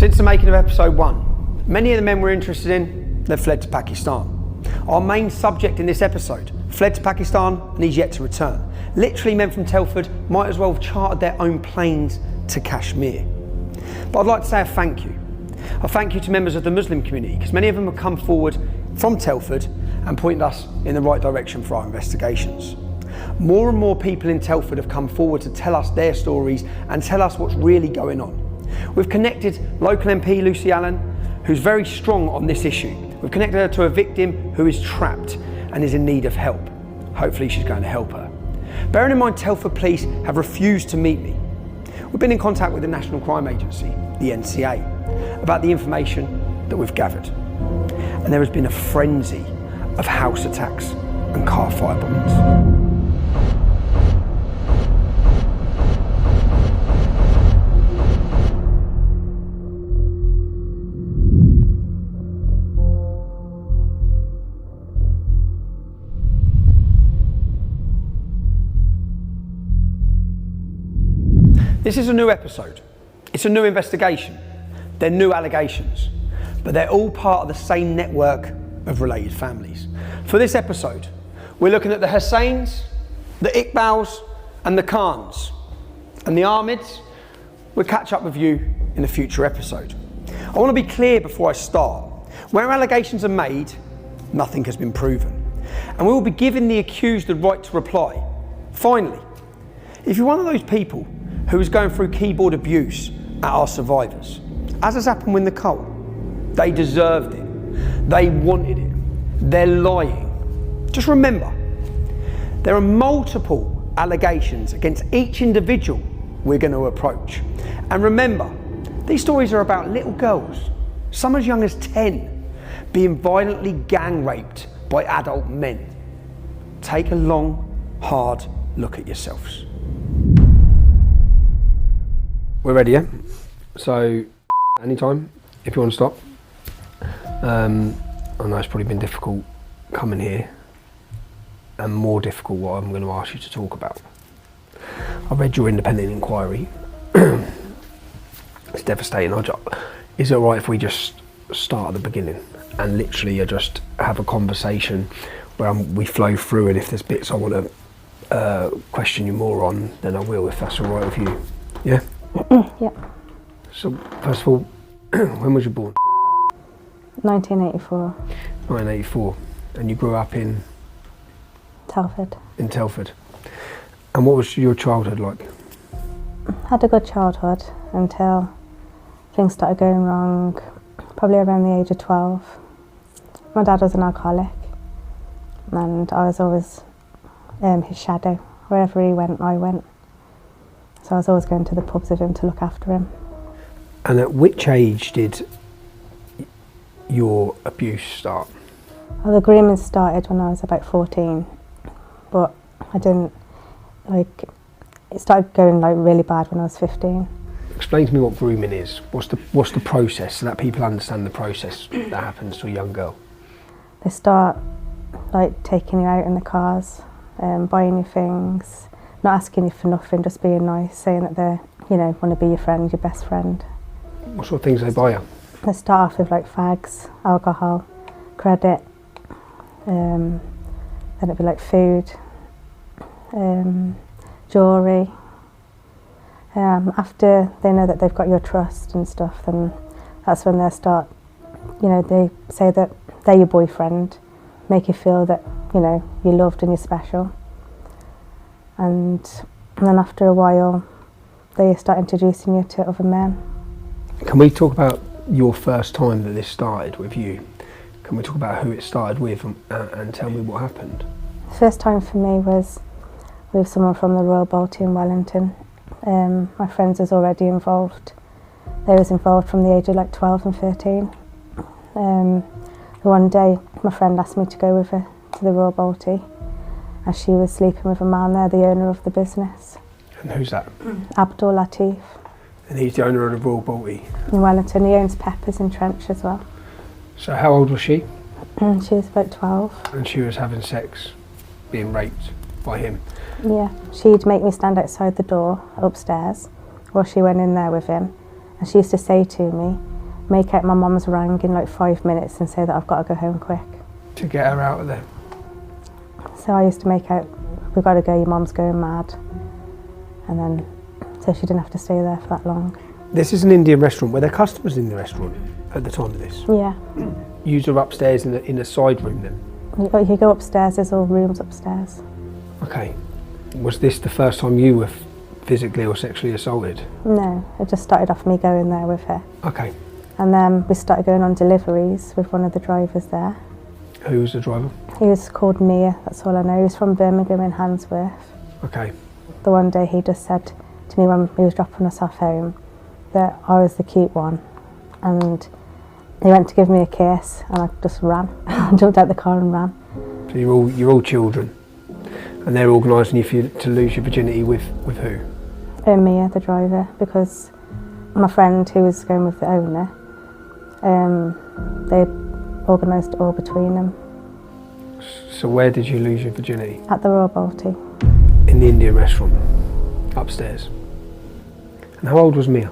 Since the making of episode 1, many of the men we're interested in, they've fled to Pakistan. Our main subject in this episode fled to Pakistan and he's yet to return. Literally, men from Telford might as well have chartered their own planes to Kashmir. But I'd like to say a thank you. A thank you to members of the Muslim community, because many of them have come forward from Telford and pointed us in the right direction for our investigations. More and more people in Telford have come forward to tell us their stories and tell us what's really going on. We've connected local MP Lucy Allen, who's very strong on this issue. We've connected her to a victim who is trapped and is in need of help. Hopefully she's going to help her. Bearing in mind Telford Police have refused to meet me, we've been in contact with the National Crime Agency, the NCA, about the information that we've gathered. And there has been a frenzy of house attacks and car fire bombings. This is a new episode. It's a new investigation. They're new allegations, but they're all part of the same network of related families. For this episode, we're looking at the Hussains, the Iqbals, and the Khans. And the Ahmeds, we'll catch up with you in a future episode. I want to be clear before I start. Where allegations are made, nothing has been proven. And we will be giving the accused the right to reply. Finally, if you're one of those people who is going through keyboard abuse at our survivors, as has happened with Nicole, they deserved it. They wanted it. They're lying. Just remember, there are multiple allegations against each individual we're going to approach. And remember, these stories are about little girls, some as young as 10, being violently gang raped by adult men. Take a long, hard look at yourselves. We're ready, yeah? So, anytime, if you want to stop. I know it's probably been difficult coming here, and more difficult what I'm going to ask you to talk about. I read your independent inquiry. It's devastating. Is it alright if we just start at the beginning and literally just have a conversation where we flow through, and if there's bits I want to question you more on, then I will, if that's alright with you. Yeah? Yeah. So, first of all, when was you born? 1984. 1984. And you grew up in? Telford. In Telford. And what was your childhood like? Had a good childhood until things started going wrong, probably around the age of 12. My dad was an alcoholic, and I was always his shadow. Wherever he went, I went. So I was always going to the pubs with him to look after him. And at which age did your abuse start? Well, the grooming started when I was about 14, but I didn't, it started going really bad when I was 15. Explain to me what grooming is. What's the process, so that people understand the process that happens to a young girl? They start taking you out in the cars, buying you things, not asking you for nothing, just being nice, saying that they, want to be your friend, your best friend. What sort of things do they buy you? They start off with fags, alcohol, credit, then it'd be food, jewellery. After they know that they've got your trust and stuff, then that's when they start, they say that they're your boyfriend, make you feel that, you're loved and you're special. And then after a while, they start introducing you to other men. Can we talk about your first time that this started with you? Can we talk about who it started with and tell me what happened? The first time for me was with someone from the Royal Balti in Wellington. My friends was already involved. They was involved from the age of 12 and 13. One day, my friend asked me to go with her to the Royal Balti, as she was sleeping with a man there, the owner of the business. And who's that? Abdul Latif. And he's the owner of the Royal Balti? In Wellington. He owns Peppers in Trench as well. So how old was she? She was about 12. And she was having sex, being raped by him? Yeah. She'd make me stand outside the door upstairs while she went in there with him, And she used to say to me, make out my mum's rang in like 5 minutes and say that I've got to go home quick. To get her out of there. So I used to make out, we've got to go, your mum's going mad. And then, so she didn't have to stay there for that long. This is an Indian restaurant. Were there customers in the restaurant at the time of this? Yeah. You were upstairs in a side room then? You go upstairs, there's all rooms upstairs. Okay. Was this the first time you were physically or sexually assaulted? No, it just started off me going there with her. Okay. And then we started going on deliveries with one of the drivers there. Who was the driver? He was called Mia, that's all I know. He was from Birmingham in Handsworth. Okay. The one day he just said to me when he was dropping us off home that I was the cute one. And he went to give me a kiss and I just ran. I jumped out the car and ran. So you're all children? And they're organising you to lose your virginity with who? Mia, the driver, because my friend who was going with the owner, they organised it all between them. So where did you lose your virginity? At the Royal Balti. In the Indian restaurant, upstairs. And how old was Mia?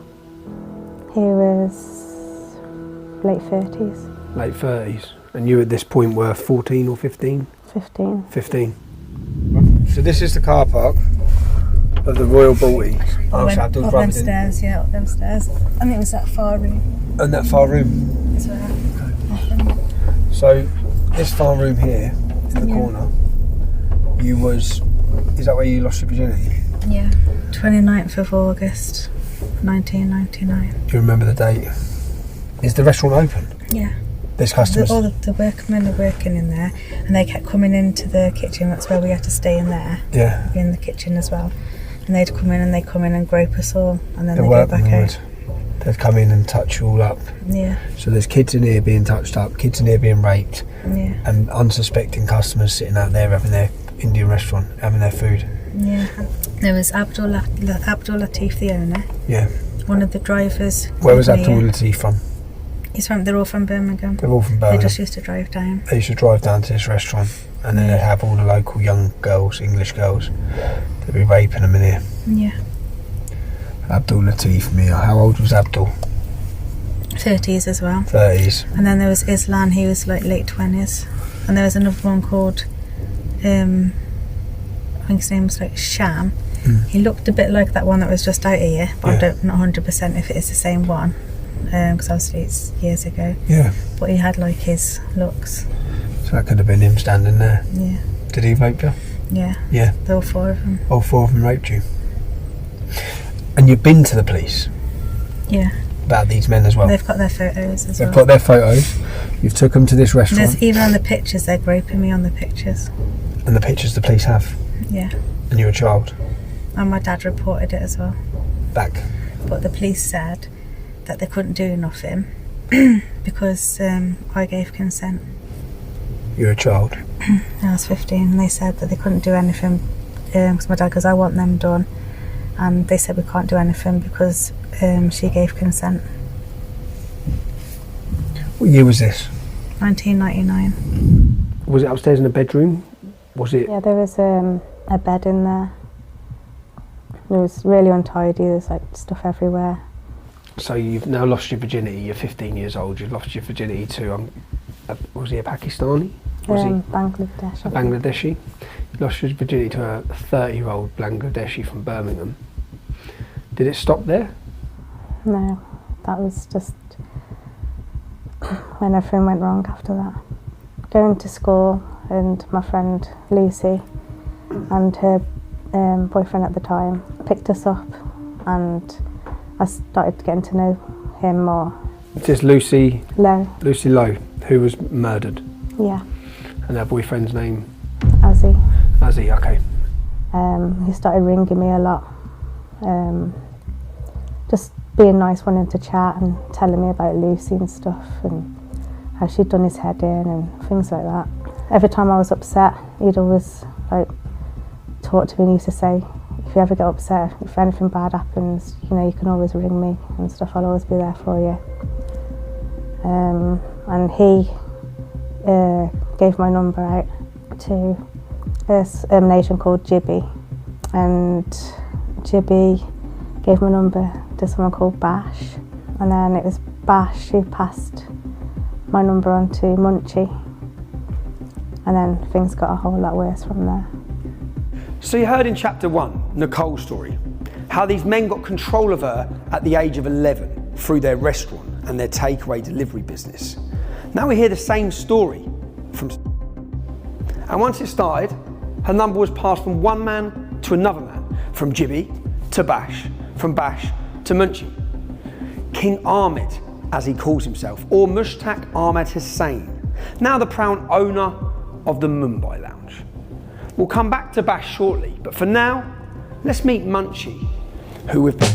He was late 30s. Late 30s. And you at this point were 14 or 15? 15. 15. So this is the car park of the Royal Balti. Up them stairs, yeah, up them stairs. I think it was that far room. And that far room? That's where it happened. So this far room here, in the corner, is that where you lost your virginity? Yeah, 29th of August, 1999. Do you remember the date? Is the restaurant open? Yeah. There's customers? All the workmen are working in there and they kept coming into the kitchen. That's where we had to stay in there. Yeah. In the kitchen as well. And they'd come in and grope us all and then they'd go back out. They'd come in and touch you all up. Yeah. So there's kids in here being touched up, kids in here being raped, yeah, and unsuspecting customers sitting out there having their Indian restaurant, having their food. Yeah. There was Abdul Latif, the owner. Yeah. One of the drivers. Where was Abdul Latif from? They're all from Birmingham. They're all from Birmingham. They just used to drive down. They used to drive down to this restaurant, and then they'd have all the local young girls, English girls, they'd be raping them in here. Yeah. Abdul Latif, Mia. How old was Abdul? 30s as well. 30s. And then there was Islan, he was like late 20s. And there was another one called, I think his name was like Sham. He looked a bit like that one that was just out here, but I don't, not 100% if it is the same one, because obviously it's years ago. Yeah. But he had like his looks. So that could have been him standing there. Yeah. Did he rape you? Yeah. Yeah. All four of them. All four of them raped you? And you've been to the police? Yeah. About these men as well? They've got their photos as well. They've got their photos. You've took them to this restaurant. There's even on the pictures, they're groping me on the pictures. And the pictures the police have? Yeah. And you're a child? And my dad reported it as well. Back? But the police said that they couldn't do nothing because I gave consent. You're a child? I was 15 and they said that they couldn't do anything because my dad goes, I want them done. And they said we can't do anything because she gave consent. What year was this? 1999. Was it upstairs in a bedroom? Was it? Yeah, there was a bed in there. It was really untidy, there's like stuff everywhere. So you've now lost your virginity, you're 15 years old, you've lost your virginity to, was he a Pakistani? Was he? Bangladesh. A Bangladeshi? You lost your virginity to a 30-year-old Bangladeshi from Birmingham. Did it stop there? No, that was just when everything went wrong after that. Going to school and my friend Lucy and her boyfriend at the time picked us up and I started getting to know him more. It's this Lucy Lowe. Lucy Lowe, who was murdered. Yeah. And her boyfriend's name? Azzy. Azzy, okay. He started ringing me a lot. Just being nice, wanting to chat and telling me about Lucy and stuff and how she'd done his head in and things like that. Every time I was upset, he'd always like talk to me and he used to say, if you ever get upset, if anything bad happens, you know, you can always ring me and stuff, I'll always be there for you. And he gave my number out to a nation called Jibby, and Jibby gave my number to someone called Bash, And then it was Bash who passed my number on to Munchie. And then things got a whole lot worse from there. So you heard in chapter 1, Nicole's story, how these men got control of her at the age of 11 through their restaurant and their takeaway delivery business. Now we hear the same story from... And once it started, her number was passed from one man to another man, from Jibby to Bash, from Bash to Munchie. King Ahmed, as he calls himself, or Mushtaq Ahmed Hussain, now the proud owner of the Mumbai Lounge. We'll come back to Bash shortly, but for now, let's meet Munchie, who we've been...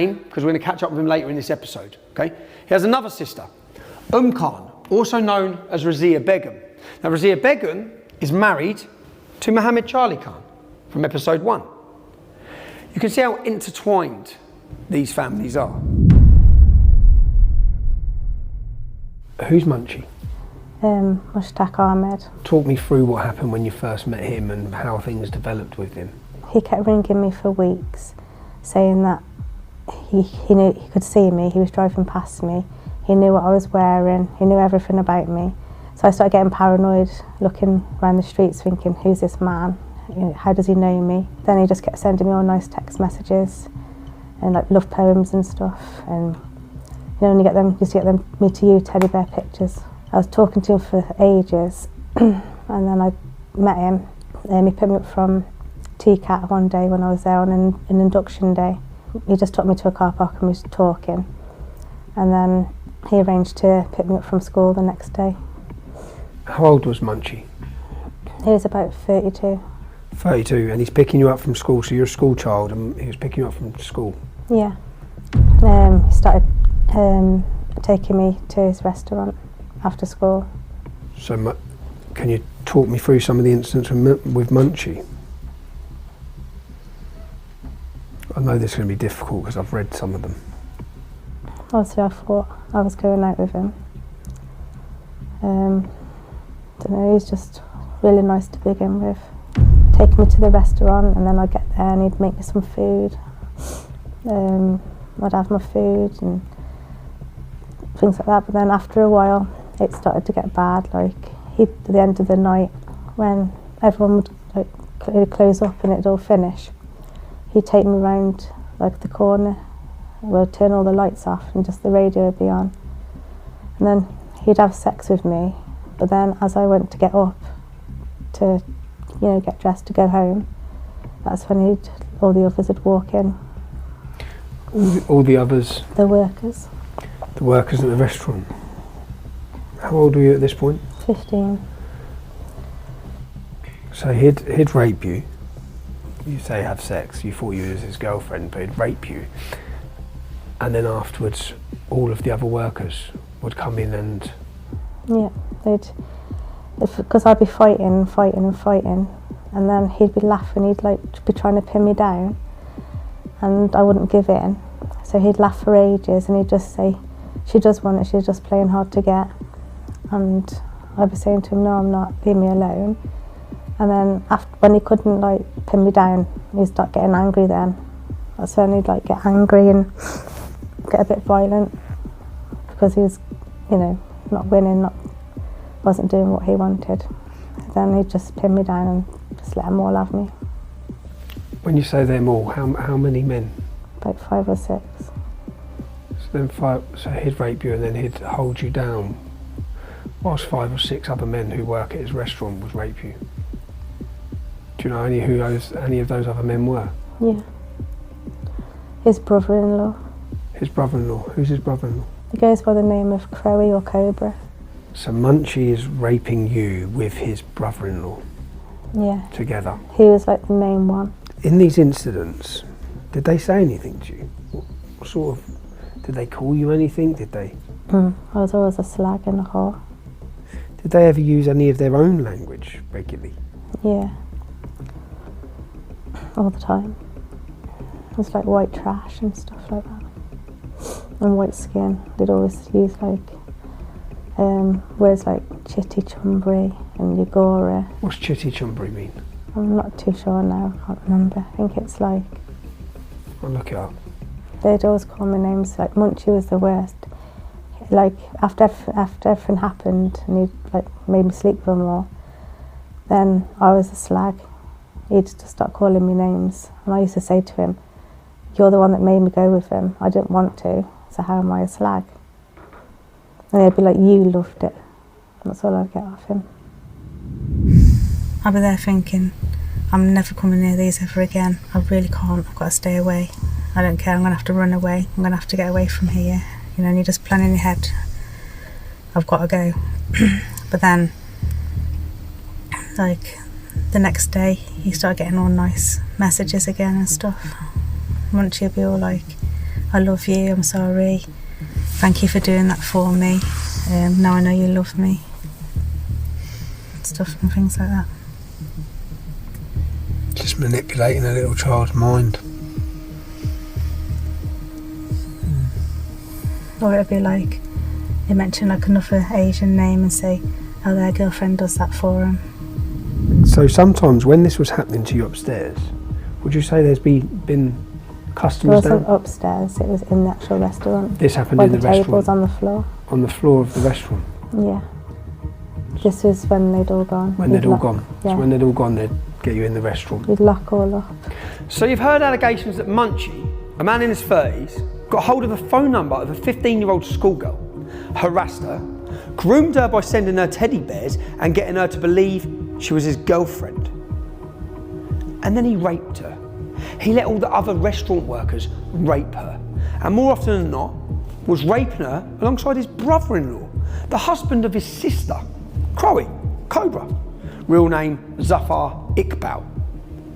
Because we're going to catch up with him later in this episode, okay? He has another sister, Khan, also known as Razia Begum. Now, Razia Begum is married to Mohammed Charlie Khan from episode 1. You can see how intertwined these families are. Who's Munchie? Mushtaq Ahmed. Talk me through what happened when you first met him and how things developed with him. He kept ringing me for weeks, saying that he knew he could see me, he was driving past me, he knew what I was wearing, he knew everything about me. So I started getting paranoid, looking around the streets thinking, who's this man? You know, how does he know me? Then he just kept sending me all nice text messages and like love poems and stuff, and you know, when used to get them me to you teddy bear pictures. I was talking to him for ages and then I met him and he picked me up from TCAT one day when I was there on an induction day. He just took me to a car park and we was talking, and then he arranged to pick me up from school the next day. How old was Munchie? He was about 32. 32, and he's picking you up from school, so you're a school child and he was picking you up from school? Yeah. He started taking me to his restaurant after school. So can you talk me through some of the incidents with Munchie? I know this is going to be difficult because I've read some of them. Obviously I thought I was going out with him. Don't know, he was just really nice to begin with. Take me to the restaurant and then I'd get there and he'd make me some food. I'd have my food and things like that, but then after a while it started to get bad. Like at the end of the night when everyone would like close up and it'd all finish, he'd take me round like the corner, we'll turn all the lights off and just the radio would be on, and then he'd have sex with me. But then as I went to get up to, you know, get dressed to go home, that's when all the others would walk in. All the others? The workers. The workers at the restaurant. How old were you at this point? 15. So he'd rape you. You say have sex. You thought you was his girlfriend, but he'd rape you. And then afterwards, all of the other workers would come in and... Yeah, because I'd be fighting, and then he'd be laughing, he'd like be trying to pin me down, and I wouldn't give in. So he'd laugh for ages, and he'd just say, she does want it, she's just playing hard to get. And I'd be saying to him, no, I'm not, leave me alone. And then when he couldn't like pin me down, he'd start getting angry then. That's when he'd like get angry and get a bit violent, because he was, you know, not winning, wasn't doing what he wanted. Then he'd just pin me down and just let them all have me. When you say them all, how many men? About 5 or 6. So he'd rape you and then he'd hold you down whilst 5 or 6 other men who work at his restaurant would rape you. Do you know any of those other men were? Yeah. His brother-in-law. His brother-in-law? Who's his brother-in-law? He goes by the name of Crowy or Cobra. So Munchie is raping you with his brother-in-law? Yeah. Together? He was like the main one. In these incidents, did they say anything to you? What sort of... Did they call you anything? Did they... I was always a slag and a whore. Did they ever use any of their own language regularly? Yeah. All the time. It was like white trash and stuff like that. And white skin. They'd always use like words like chitty chumbry and yagora. What's chitty chumbry mean? I'm not too sure now, I can't remember. I think it's like... I'll look it up. They'd always call me names, like Munchie was the worst. Like after everything happened and he like made me sleep with them all, then I was a slag. He'd just start calling me names, and I used to say to him, "You're the one that made me go with him. I didn't want to, so how am I a slag?" And he'd be like, "You loved it." And that's all I'd get off him. I'll be there thinking, I'm never coming near these ever again. I really can't. I've got to stay away. I don't care. I'm going to have to run away. I'm going to have to get away from here. You know, and you just plan in your head, I've got to go. But then, like, the next day, you start getting all nice messages again and stuff. Once you'll be all like, I love you, I'm sorry, thank you for doing that for me, now I know you love me. Stuff and things like that. Just manipulating a little child's mind. Or it'd be like, you mention like another Asian name and say, oh, their girlfriend does that for them. So sometimes when this was happening to you upstairs, would you say there's been customers down? It wasn't upstairs, it was in the actual restaurant. This happened in the restaurant? The tables on the floor. On the floor of the restaurant? Yeah. This was when they'd all gone. When they'd all gone? Yeah. So when they'd all gone, they'd get you in the restaurant? You'd lock all up. So you've heard allegations that Munchie, a man in his 30s, got hold of a phone number of a 15-year-old schoolgirl, harassed her, groomed her by sending her teddy bears and getting her to believe she was his girlfriend. And then he raped her. He let all the other restaurant workers rape her. And more often than not, was raping her alongside his brother-in-law, the husband of his sister, Crowy, Cobra. Real name, Zafar Iqbal.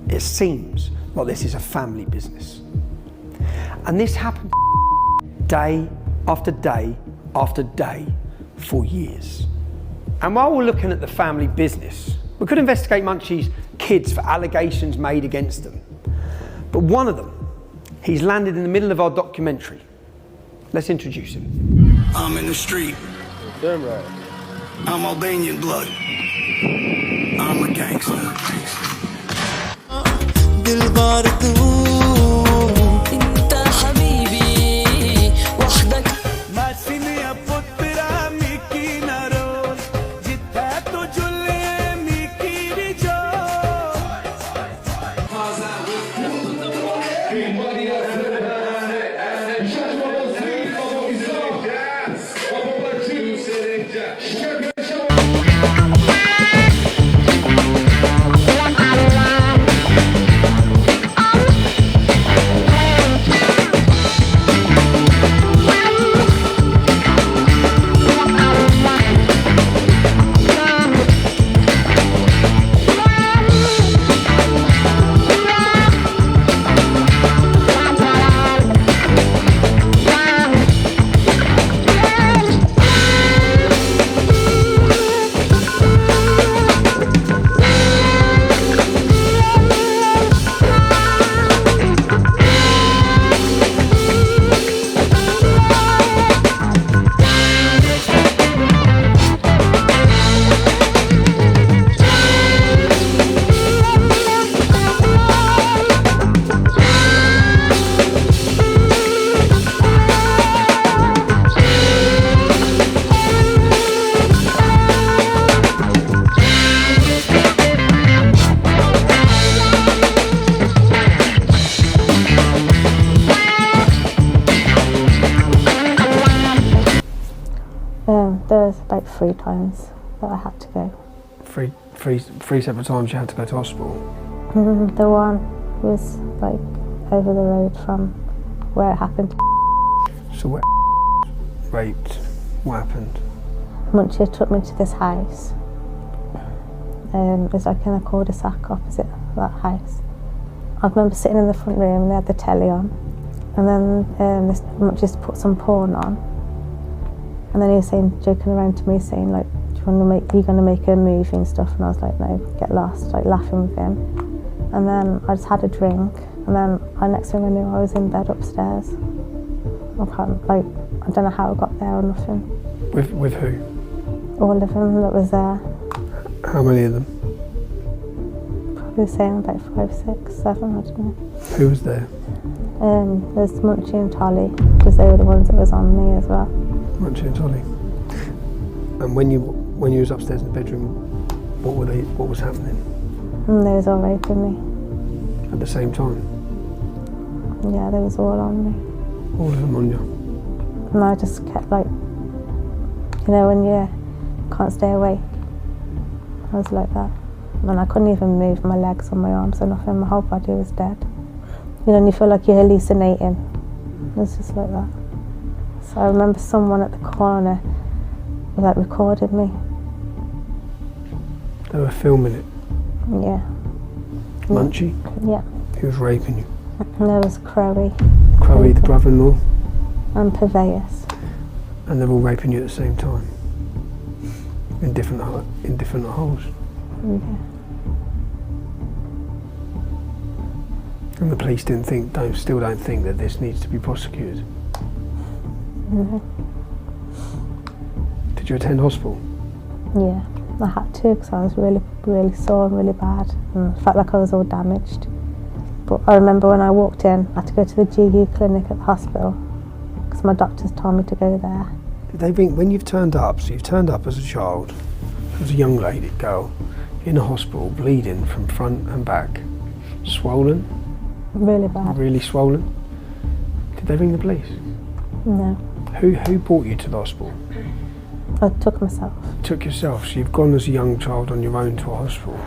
It seems like this is a family business. And this happened day after day after day for years. And while we're looking at the family business, we could investigate Munchie's kids for allegations made against them. But one of them, he's landed in the middle of our documentary. Let's introduce him. I'm in the street. Damn right. I'm Albanian blood. I'm a gangster. 3 times that I had to go. Three separate times you had to go to hospital? The one was like over the road from where it happened. So what raped? What happened? Munchie took me to this house. It was like in a cul-de-sac opposite that house. I remember sitting in the front room and they had the telly on, and then this Munchie put some porn on, and then he was saying, joking around to me, saying like, "You gonna make a movie and stuff?" And I was like, "No, get lost," like laughing with him. And then I just had a drink, and then next thing I knew, I was in bed upstairs. I don't know how I got there or nothing. With who? All of them that was there. How many of them? Probably saying about 5, 6, 7, I don't know. Who was there? There's Munchie and Tolly, because they were the ones that was on me as well. Munchie and Tolly. And when you was upstairs in the bedroom, what was happening? And they was all raping me. At the same time? Yeah, they was all on me. All of them on you? And I just kept like, when you can't stay awake, I was like that. And I couldn't even move my legs or my arms or nothing, my whole body was dead. And you feel like you're hallucinating. It was just like that. So I remember someone at the corner like recorded me. They were filming it? Yeah. Munchie? Yeah. He was raping you? And there was Crowy. Crowy, the brother-in-law? And Purveyor. And they're all raping you at the same time? In different holes? Yeah. And the police still don't think that this needs to be prosecuted? No. Did you attend hospital? Yeah, I had to because I was really, really sore and really bad, and I felt like I was all damaged. But I remember when I walked in, I had to go to the GU clinic at the hospital because my doctors told me to go there. Did they think, when you've turned up, so you've turned up as a child, as a young girl, in a hospital, bleeding from front and back, swollen? Really bad. Really swollen? Did they ring the police? No. Who brought you to the hospital? I took myself. Took yourself, so you've gone as a young child on your own to a hospital?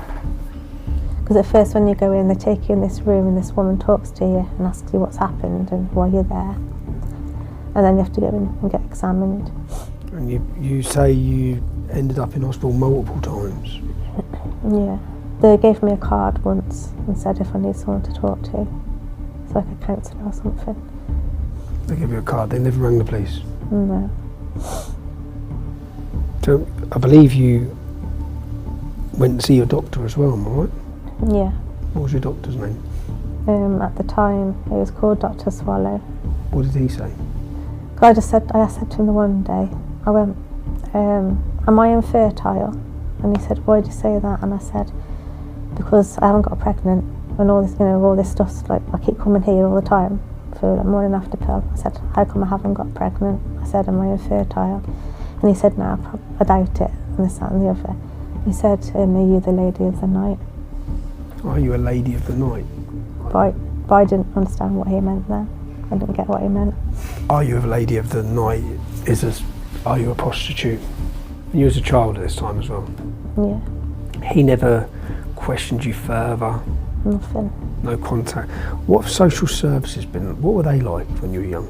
Because at first when you go in, they take you in this room and this woman talks to you and asks you what's happened and why you're there. And then you have to go in and get examined. And you say you ended up in hospital multiple times? Yeah. They gave me a card once and said if I need someone to talk to, so like a counsellor or something. They gave you a card, they never rang the police? No. So I believe you went to see your doctor as well, am I right? Yeah. What was your doctor's name? At the time, it was called Dr. Swallow. What did he say? I said to him the one day, I went, am I infertile? And he said, why did you say that? And I said, because I haven't got pregnant and all this, all this stuff's like, I keep coming here all the time for like morning after pill. I said, how come I haven't got pregnant? I said, am I infertile? And he said, no, I doubt it, and this, that and the other. He said, are you the lady of the night? Are you a lady of the night? But I didn't understand what he meant then. I didn't get what he meant. Are you a lady of the night? Are you a prostitute? And you was a child at this time as well? Yeah. He never questioned you further? Nothing. No contact? What have social services been? What were they like when you were young?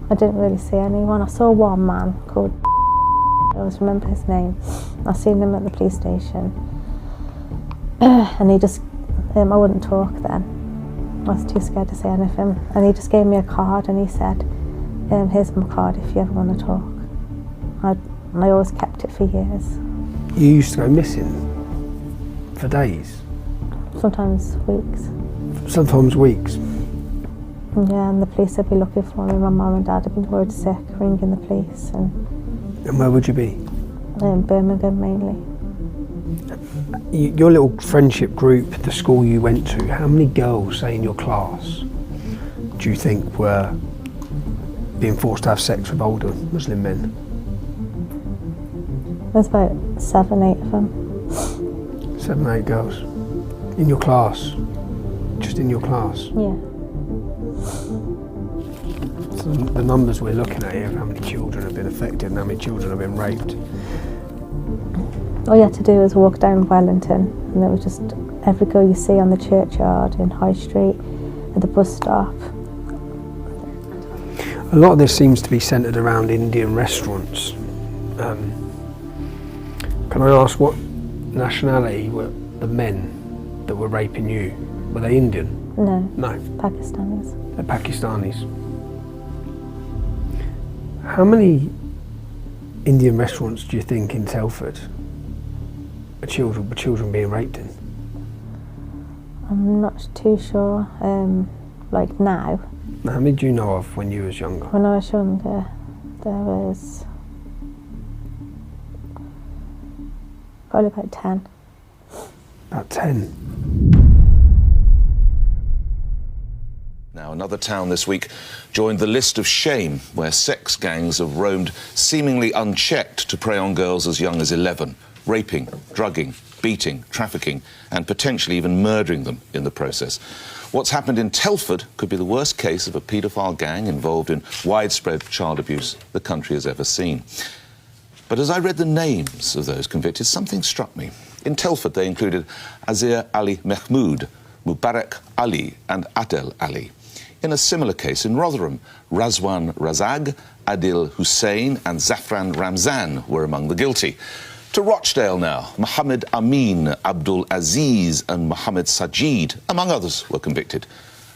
I didn't really see anyone. I saw one man called I always remember his name. I seen him at the police station. And he just, I wouldn't talk then. I was too scared to say anything. And he just gave me a card and he said, here's my card if you ever want to talk. I always kept it for years. You used to go missing for days? Sometimes weeks. Sometimes weeks? Yeah, and the police would be looking for me. My mum and dad had been worried sick, ringing the police. And where would you be? In Birmingham mainly. Your little friendship group, the school you went to, how many girls, say in your class, do you think were being forced to have sex with older Muslim men? There's about 7, 8 of them. 7, 8 girls? In your class? Just in your class? Yeah. the numbers we're looking at here of how many children have been affected and how many children have been raped. All you had to do was walk down Wellington and there was just every girl you see on the churchyard, in High Street, at the bus stop. A lot of this seems to be centred around Indian restaurants. Can I ask what nationality were the men that were raping you? Were they Indian? No. No. Pakistanis. They're Pakistanis. How many Indian restaurants do you think in Telford were children being raped in? I'm not too sure. Like now. How many do you know of when you was younger? When I was younger, there was probably about 10. About 10. Now, another town this week joined the list of shame, where sex gangs have roamed seemingly unchecked to prey on girls as young as 11, raping, drugging, beating, trafficking, and potentially even murdering them in the process. What's happened in Telford could be the worst case of a paedophile gang involved in widespread child abuse the country has ever seen. But as I read the names of those convicted, something struck me. In Telford, they included Azir Ali Mahmood, Mubarak Ali, and Adel Ali. In a similar case in Rotherham, Razwan Razag, Adil Hussein, and Zafran Ramzan were among the guilty. To Rochdale now, Mohammed Amin, Abdul Aziz, and Mohammed Sajid, among others, were convicted.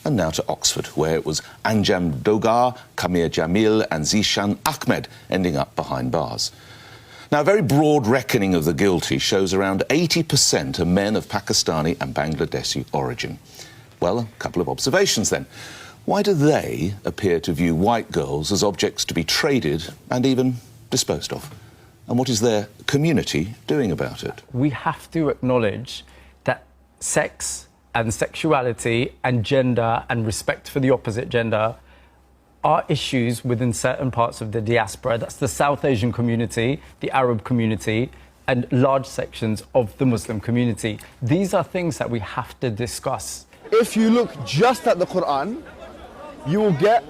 And now to Oxford, where it was Anjam Dogar, Kamir Jamil, and Zishan Ahmed ending up behind bars. Now, a very broad reckoning of the guilty shows around 80% are men of Pakistani and Bangladeshi origin. Well, a couple of observations then. Why do they appear to view white girls as objects to be traded and even disposed of? And what is their community doing about it? We have to acknowledge that sex and sexuality and gender and respect for the opposite gender are issues within certain parts of the diaspora. That's the South Asian community, the Arab community, and large sections of the Muslim community. These are things that we have to discuss. If you look just at the Quran, you will get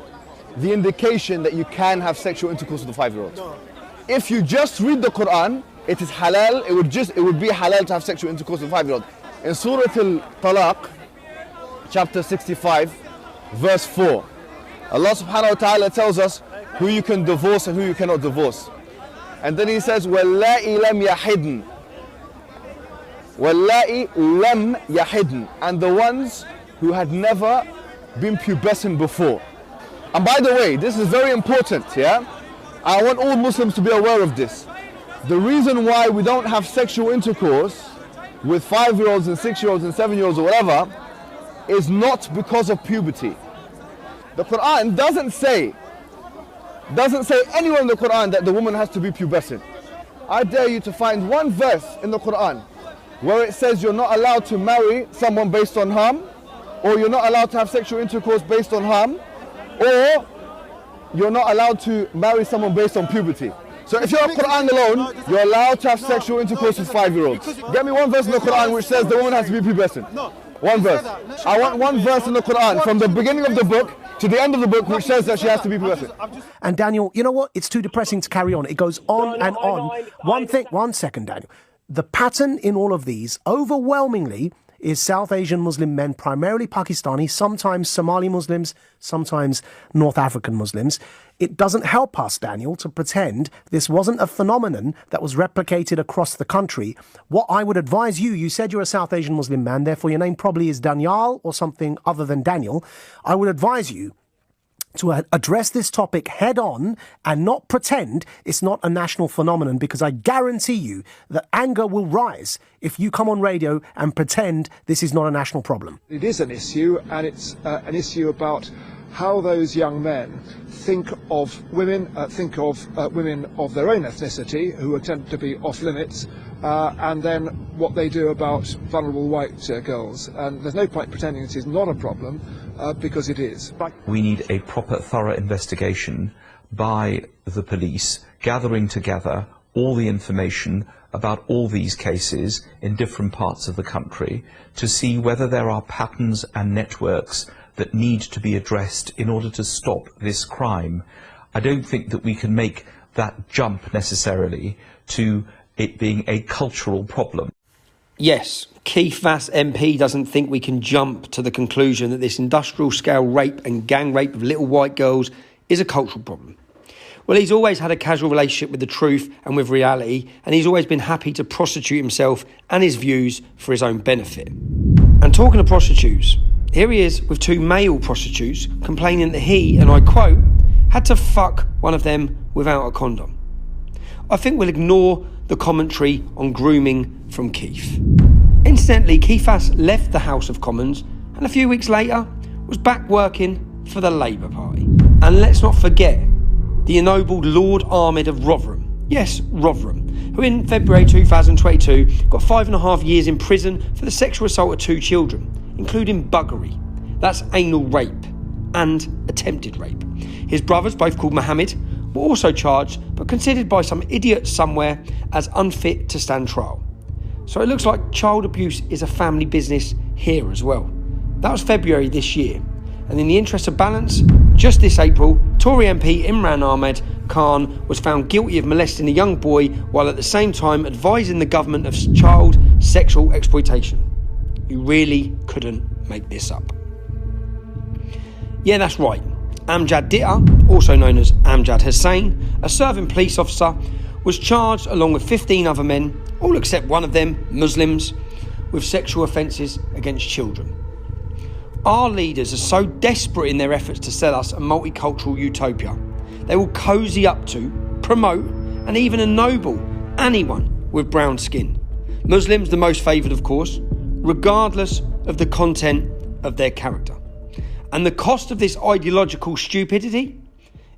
the indication that you can have sexual intercourse with a 5-year-old. No. If you just read the Quran, it is halal, it would be halal to have sexual intercourse with a 5-year-old. In Surah Al-Talaq, chapter 65, verse 4, Allah subhanahu wa ta'ala tells us who you can divorce and who you cannot divorce. And then he says, وَاللَّائِ لَمْ يَحِدْنَ وَاللَّائِ لَمْ يَحِدْنَ, and the ones who had never been pubescent before. And by the way, this is very important, yeah? I want all Muslims to be aware of this. The reason why we don't have sexual intercourse with 5-year-olds and 6-year-olds and 7-year-olds or whatever is not because of puberty. The Quran doesn't say anywhere in the Quran that the woman has to be pubescent. I dare you to find one verse in the Quran where it says you're not allowed to marry someone based on harm, or you're not allowed to have sexual intercourse based on harm, or you're not allowed to marry someone based on puberty. So if you're a Quran alone, you're allowed to have sexual intercourse with 5-year-olds. Get me one verse in the Quran which says the woman has to be pubescent. One verse. I want one verse in the Quran from the beginning of the book to the end of the book which says that she has to be pubescent. And Daniel, you know what? It's too depressing to carry on. It goes on and on. One second, Daniel. The pattern in all of these, overwhelmingly, is South Asian Muslim men, primarily Pakistani, sometimes Somali Muslims, sometimes North African Muslims. It doesn't help us, Daniel, to pretend this wasn't a phenomenon that was replicated across the country. What I would advise you said you're a South Asian Muslim man, therefore your name probably is Daniel or something other than Daniel. I would advise you to address this topic head on and not pretend it's not a national phenomenon, because I guarantee you that anger will rise if you come on radio and pretend this is not a national problem. It is an issue, and it's an issue about how those young men think of women of their own ethnicity who tend to be off limits, and then what they do about vulnerable white girls. And there's no point pretending it is not a problem, because it is. We need a proper, thorough investigation by the police, gathering together all the information about all these cases in different parts of the country to see whether there are patterns and networks that need to be addressed in order to stop this crime. I don't think that we can make that jump necessarily to it being a cultural problem. Yes, Keith Vass MP doesn't think we can jump to the conclusion that this industrial scale rape and gang rape of little white girls is a cultural problem. Well, he's always had a casual relationship with the truth and with reality, and he's always been happy to prostitute himself and his views for his own benefit. And talking of prostitutes, here he is with 2 male prostitutes complaining that he, and I quote, had to fuck one of them without a condom. I think we'll ignore the commentary on grooming from Keith. Incidentally, Keith Vass left the House of Commons and a few weeks later was back working for the Labour Party. And let's not forget the ennobled Lord Ahmed of Rotherham. Yes, Rotherham, who in February 2022 got 5.5 years in prison for the sexual assault of 2 children, including buggery. That's anal rape and attempted rape. His brothers, both called Mohammed, were also charged but considered by some idiot somewhere as unfit to stand trial. So it looks like child abuse is a family business here as well. That was February this year. And in the interest of balance, just this April, Tory MP Imran Ahmed Khan was found guilty of molesting a young boy while at the same time advising the government of child sexual exploitation. You really couldn't make this up. Yeah, that's right. Amjad Ditta, also known as Amjad Hussain, a serving police officer, was charged along with 15 other men, all except one of them, Muslims, with sexual offences against children. Our leaders are so desperate in their efforts to sell us a multicultural utopia, they will cosy up to, promote and even ennoble anyone with brown skin. Muslims the most favoured, of course, regardless of the content of their character. And the cost of this ideological stupidity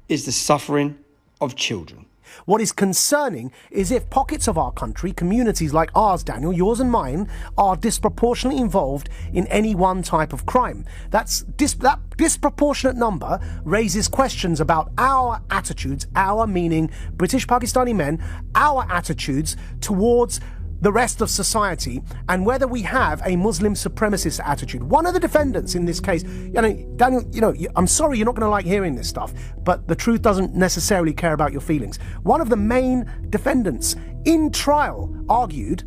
is the suffering of children. What is concerning is if pockets of our country, communities like ours, Daniel, yours and mine, are disproportionately involved in any one type of crime. That disproportionate number raises questions about our attitudes, our meaning British Pakistani men, our attitudes towards the rest of society, and whether we have a Muslim supremacist attitude. One of the defendants in this case, Daniel, I'm sorry you're not going to like hearing this stuff, but the truth doesn't necessarily care about your feelings. One of the main defendants in trial argued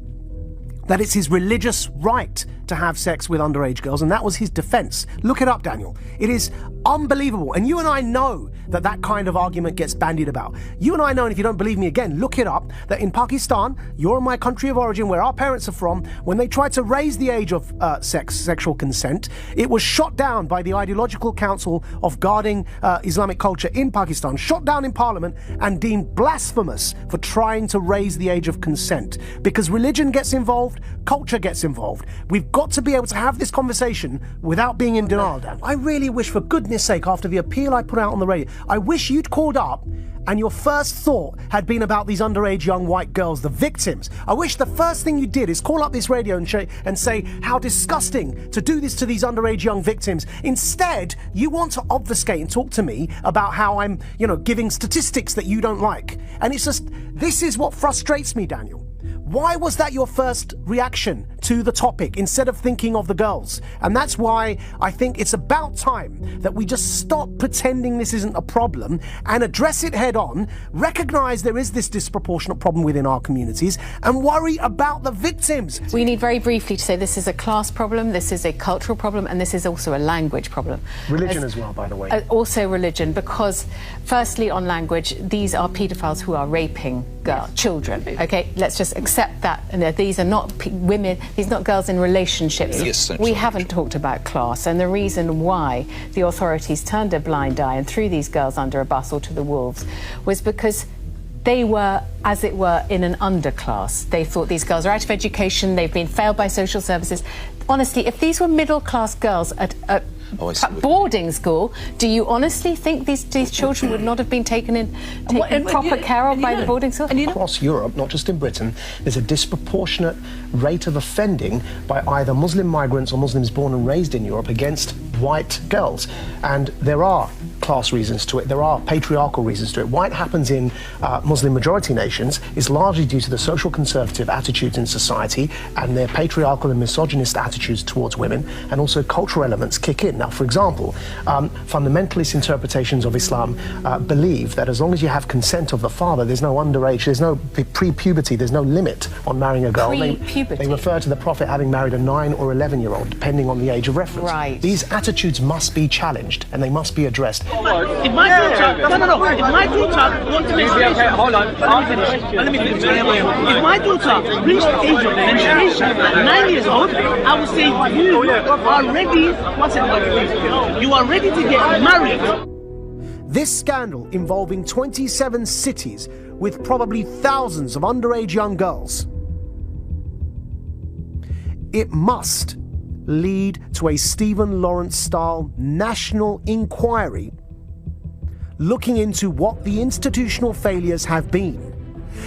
that it's his religious right to have sex with underage girls, and that was his defence. Look it up, Daniel. It is unbelievable, and you and I know that that kind of argument gets bandied about. You and I know, and if you don't believe me again, look it up, that in Pakistan, your and my country of origin, where our parents are from, when they tried to raise the age of sexual consent, it was shot down by the Ideological Council of Guarding Islamic Culture in Pakistan, shot down in Parliament and deemed blasphemous for trying to raise the age of consent. Because religion gets involved, culture gets involved. We've got to be able to have this conversation without being in denial, Dan. I really wish, for goodness sake, after the appeal I put out on the radio, I wish you'd called up and your first thought had been about these underage young white girls, the victims. I wish the first thing you did is call up this radio and say how disgusting to do this to these underage young victims. Instead, you want to obfuscate and talk to me about how I'm, giving statistics that you don't like. And it's just, this is what frustrates me, Daniel. Why was that your first reaction to the topic instead of thinking of the girls? And that's why I think it's about time that we just stop pretending this isn't a problem and address it head on, recognise there is this disproportionate problem within our communities, and worry about the victims. We need very briefly to say this is a class problem, this is a cultural problem, and this is also a language problem. Religion as well, by the way. Also religion, because firstly on language, these are paedophiles who are raping children. Okay, let's just accept that. And these are not women, these are not girls in relationships. Yes, we haven't talked about class, and the reason why the authorities turned a blind eye and threw these girls under a bus or to the wolves was because they were, as it were, in an underclass. They thought these girls are out of education, they've been failed by social services. Honestly, if these were middle-class girls at boarding school, do you honestly think these children would not have been taken proper care of by the boarding school? Across Europe, not just in Britain, there's a disproportionate rate of offending by either Muslim migrants or Muslims born and raised in Europe against white girls. And there are class reasons to it. There are patriarchal reasons to it. Why it happens in Muslim majority nations is largely due to the social conservative attitudes in society and their patriarchal and misogynist attitudes towards women, and also cultural elements kick in. Now, for example, fundamentalist interpretations of Islam believe that as long as you have consent of the father, there's no underage, there's no pre-puberty, there's no limit on marrying a girl. They refer to the Prophet having married a 9 or 11-year-old, depending on the age of reference. Right. These attitudes must be challenged and they must be addressed. If my daughter, if my daughter wants to make hold on, let me finish. If my daughter reached the age of menstruation at 9 years old, I would say you are ready. You are ready to get married. This scandal involving 27 cities with probably thousands of underage young girls, it must lead to a Stephen Lawrence-style national inquiry looking into what the institutional failures have been.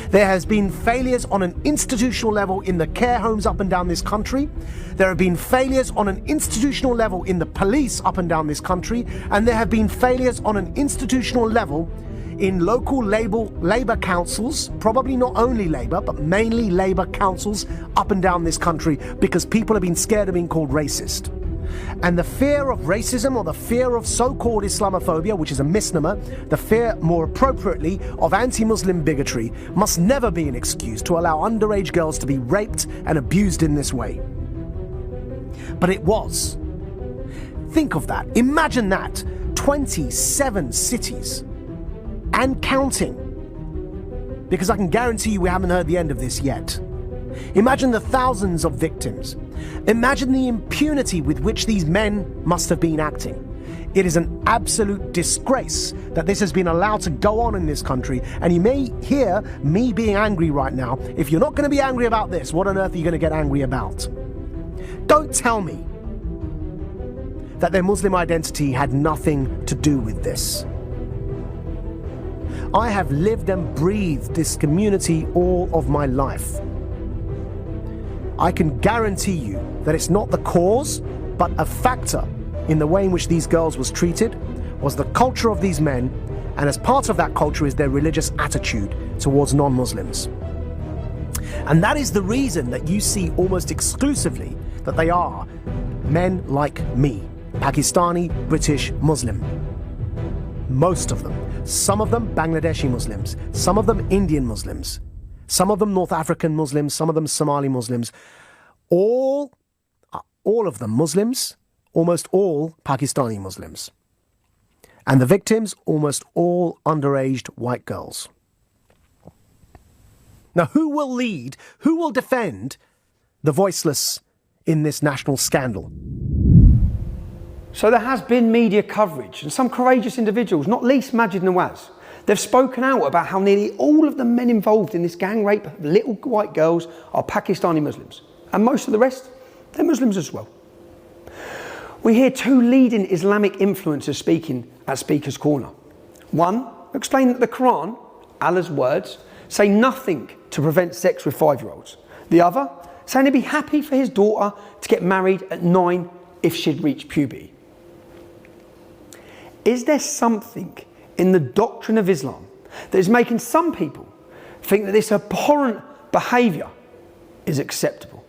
There has been failures on an institutional level in the care homes up and down this country. There have been failures on an institutional level in the police up and down this country. And there have been failures on an institutional level in local Labour councils, probably not only Labour, but mainly Labour councils up and down this country, because people have been scared of being called racist. And the fear of racism, or the fear of so-called Islamophobia, which is a misnomer, the fear, more appropriately, of anti-Muslim bigotry, must never be an excuse to allow underage girls to be raped and abused in this way. But it was. Think of that. Imagine that. 27 cities. And counting. Because I can guarantee you we haven't heard the end of this yet. Imagine the thousands of victims. Imagine the impunity with which these men must have been acting. It is an absolute disgrace that this has been allowed to go on in this country. And you may hear me being angry right now. If you're not going to be angry about this, what on earth are you going to get angry about? Don't tell me that their Muslim identity had nothing to do with this. I have lived and breathed this community all of my life. I can guarantee you that it's not the cause, but a factor in the way in which these girls was treated was the culture of these men, and as part of that culture is their religious attitude towards non-Muslims. And that is the reason that you see almost exclusively that they are men like me, Pakistani, British, Muslim. Most of them. Some of them Bangladeshi Muslims, some of them Indian Muslims, some of them North African Muslims, some of them Somali Muslims, all of them Muslims, almost all Pakistani Muslims. And the victims, almost all underaged white girls. Now, who will lead, who will defend the voiceless in this national scandal? So there has been media coverage, and some courageous individuals, not least Majid Nawaz, they've spoken out about how nearly all of the men involved in this gang rape of little white girls are Pakistani Muslims. And most of the rest, they're Muslims as well. We hear two leading Islamic influencers speaking at Speaker's Corner. One explained that the Quran, Allah's words, say nothing to prevent sex with 5-year-olds. The other saying he'd be happy for his daughter to get married at 9 if she'd reached puberty. Is there something in the doctrine of Islam that is making some people think that this abhorrent behaviour is acceptable?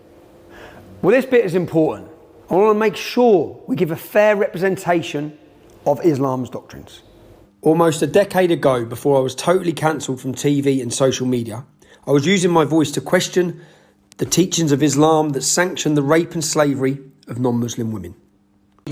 Well, this bit is important. I want to make sure we give a fair representation of Islam's doctrines. Almost a decade ago, before I was totally cancelled from TV and social media, I was using my voice to question the teachings of Islam that sanction the rape and slavery of non-Muslim women.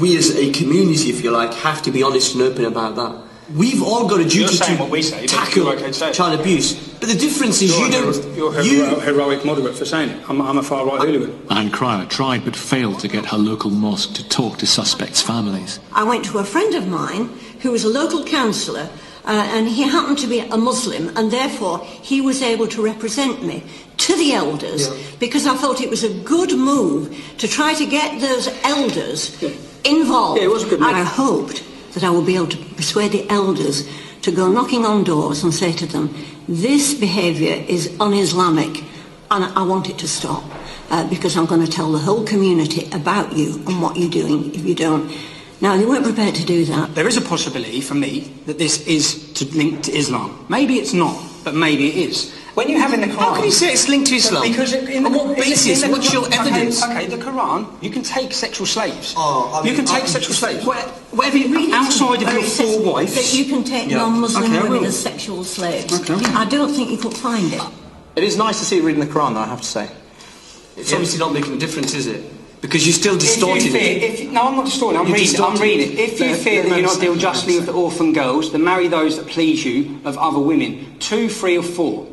We as a community, if you like, have to be honest and open about that. We've all got a duty to tackle child abuse. But the difference is You're a heroic moderate for saying it. I'm a far-right hooligan. Anne Cryer tried but failed to get her local mosque to talk to suspects' families. I went to a friend of mine who was a local councillor, and he happened to be a Muslim, and therefore he was able to represent me to the elders, because I thought it was a good move to try to get those elders involved. Yeah, it was a good move. And I hoped that I would be able to persuade the elders to go knocking on doors and say to them, this behaviour is un-Islamic and I want it to stop, because I'm going to tell the whole community about you and what you're doing if you don't. Now, they weren't prepared to do that. There is a possibility for me that this is linked to Islam. Maybe it's not, but maybe it is. When you have in the Quran... How can you say it's linked to Islam? Because on what basis? What's your evidence? Okay, the Quran, you can take sexual slaves. You can take sexual slaves. Whatever you read outside of your four wives... That you can take non-Muslim women as sexual slaves. I don't think you could find it. It is nice to see you reading the Quran, I have to say. It's obviously not making a difference, is it? Because you're still distorting it. No, I'm not distorting. I'm reading it. If you fear that you not deal justly with the orphan girls, then marry those that please you of other women, 2, 3 or 4.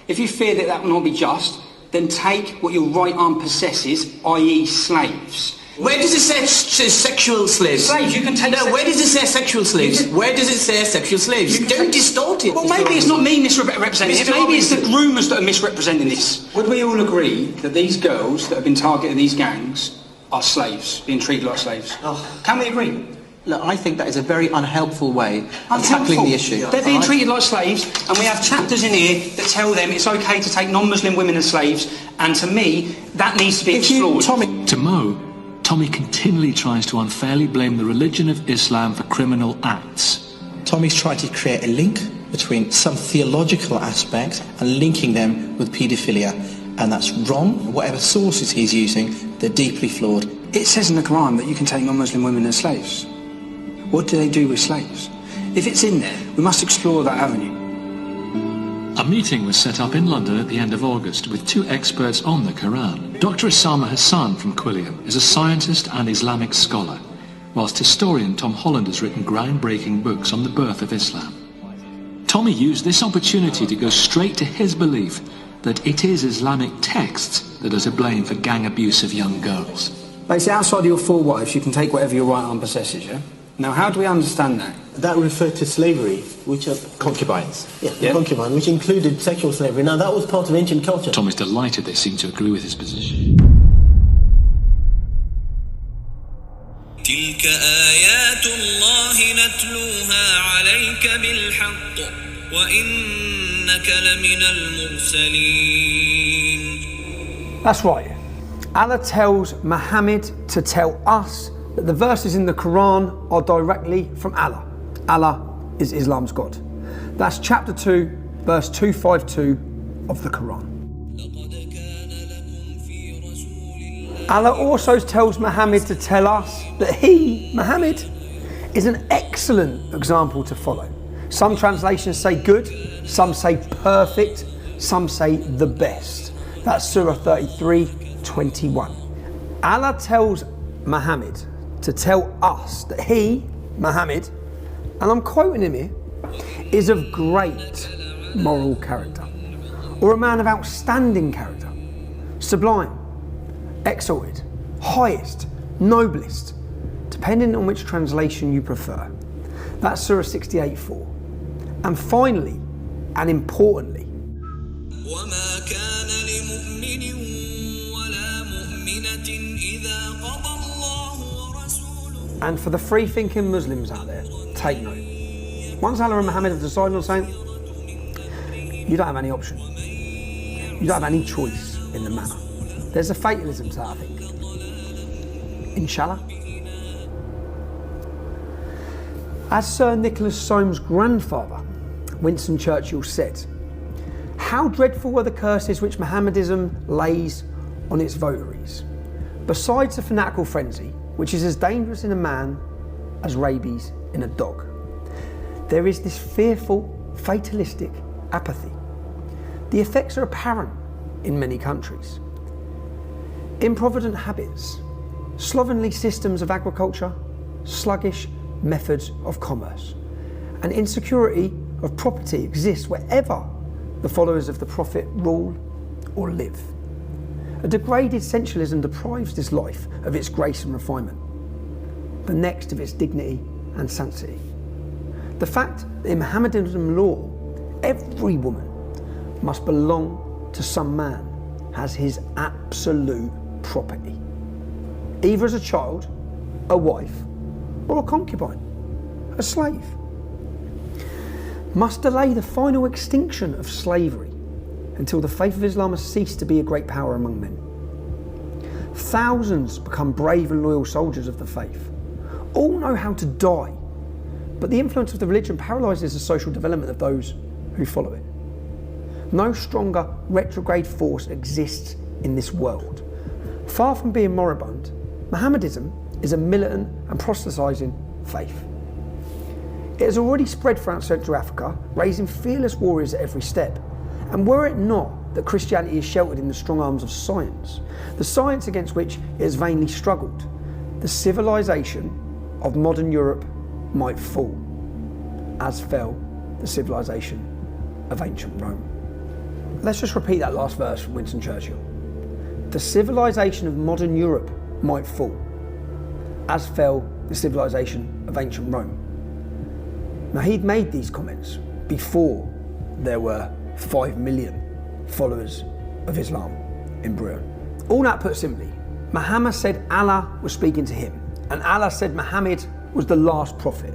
If you fear that that will not be just, then take what your right arm possesses, i.e. slaves. Where does it say sexual slaves? Slaves, you can take... No, where does it say sexual slaves? Where does it say sexual slaves? Don't distort it. Well, maybe it's not me misrepresenting it. Maybe it's the groomers that are misrepresenting this. Would we all agree that these girls that have been targeted in these gangs are slaves, being treated like slaves? Can we agree? Look, I think that is a very unhelpful way of tackling the issue. They're being treated like slaves, and we have chapters in here that tell them it's okay to take non-Muslim women as slaves, and to me, that needs to be explored. To Mo, Tommy continually tries to unfairly blame the religion of Islam for criminal acts. Tommy's tried to create a link between some theological aspects and linking them with paedophilia, and that's wrong. Whatever sources he's using, they're deeply flawed. It says in the Quran that you can take non-Muslim women as slaves. What do they do with slaves? If it's in there, we must explore that avenue. A meeting was set up in London at the end of August with 2 experts on the Quran. Dr. Osama Hassan from Quilliam is a scientist and Islamic scholar, whilst historian Tom Holland has written groundbreaking books on the birth of Islam. Tommy used this opportunity to go straight to his belief that it is Islamic texts that are to blame for gang abuse of young girls. Basically, outside of your 4 wives, you can take whatever your right arm possesses, yeah? Now, how do we understand that? That referred to slavery, which are concubines. Concubine, which included sexual slavery. Now, that was part of ancient culture. Tom is delighted they seem to agree with his position. تلك آيات الله نتلوها عليك بالحق وإنك لمن المرسلين. That's right. Allah tells Muhammad to tell us that the verses in the Quran are directly from Allah. Allah is Islam's God. That's chapter 2, verse 252 of the Quran. Allah also tells Muhammad to tell us that he, Muhammad, is an excellent example to follow. Some translations say good, some say perfect, some say the best. That's Surah 33:21. Allah tells Muhammad to tell us that he, Muhammad, and I'm quoting him here, is of great moral character, or a man of outstanding character, sublime, exalted, highest, noblest, depending on which translation you prefer. That's Surah 68:4. And finally, and importantly, and for the free-thinking Muslims out there, take note. Once Allah and Muhammad have decided on something, you don't have any option. You don't have any choice in the matter. There's a fatalism to that, I think. Inshallah. As Sir Nicholas Soames' grandfather, Winston Churchill, said, "How dreadful are the curses which Mohammedanism lays on its votaries. Besides the fanatical frenzy, which is as dangerous in a man as rabies in a dog, there is this fearful, fatalistic apathy. The effects are apparent in many countries. Improvident habits, slovenly systems of agriculture, sluggish methods of commerce, and insecurity of property exists wherever the followers of the Prophet rule or live. A degraded sensualism deprives this life of its grace and refinement, the next of its dignity and sanctity. The fact that in Mohammedanism law, every woman must belong to some man has his absolute property, either as a child, a wife, or a concubine, a slave, must delay the final extinction of slavery until the faith of Islam has ceased to be a great power among men. Thousands become brave and loyal soldiers of the faith, all know how to die, but the influence of the religion paralyses the social development of those who follow it. No stronger retrograde force exists in this world. Far from being moribund, Mohammedanism is a militant and proselytising faith. It has already spread throughout Central Africa, raising fearless warriors at every step. And were it not that Christianity is sheltered in the strong arms of science, the science against which it has vainly struggled, the civilization of modern Europe might fall, as fell the civilization of ancient Rome. Let's just repeat that last verse from Winston Churchill. The civilization of modern Europe might fall, as fell the civilization of ancient Rome. Now, he'd made these comments before there were 5 million followers of Islam in Britain. All that put simply, Muhammad said Allah was speaking to him, and Allah said Muhammad was the last prophet.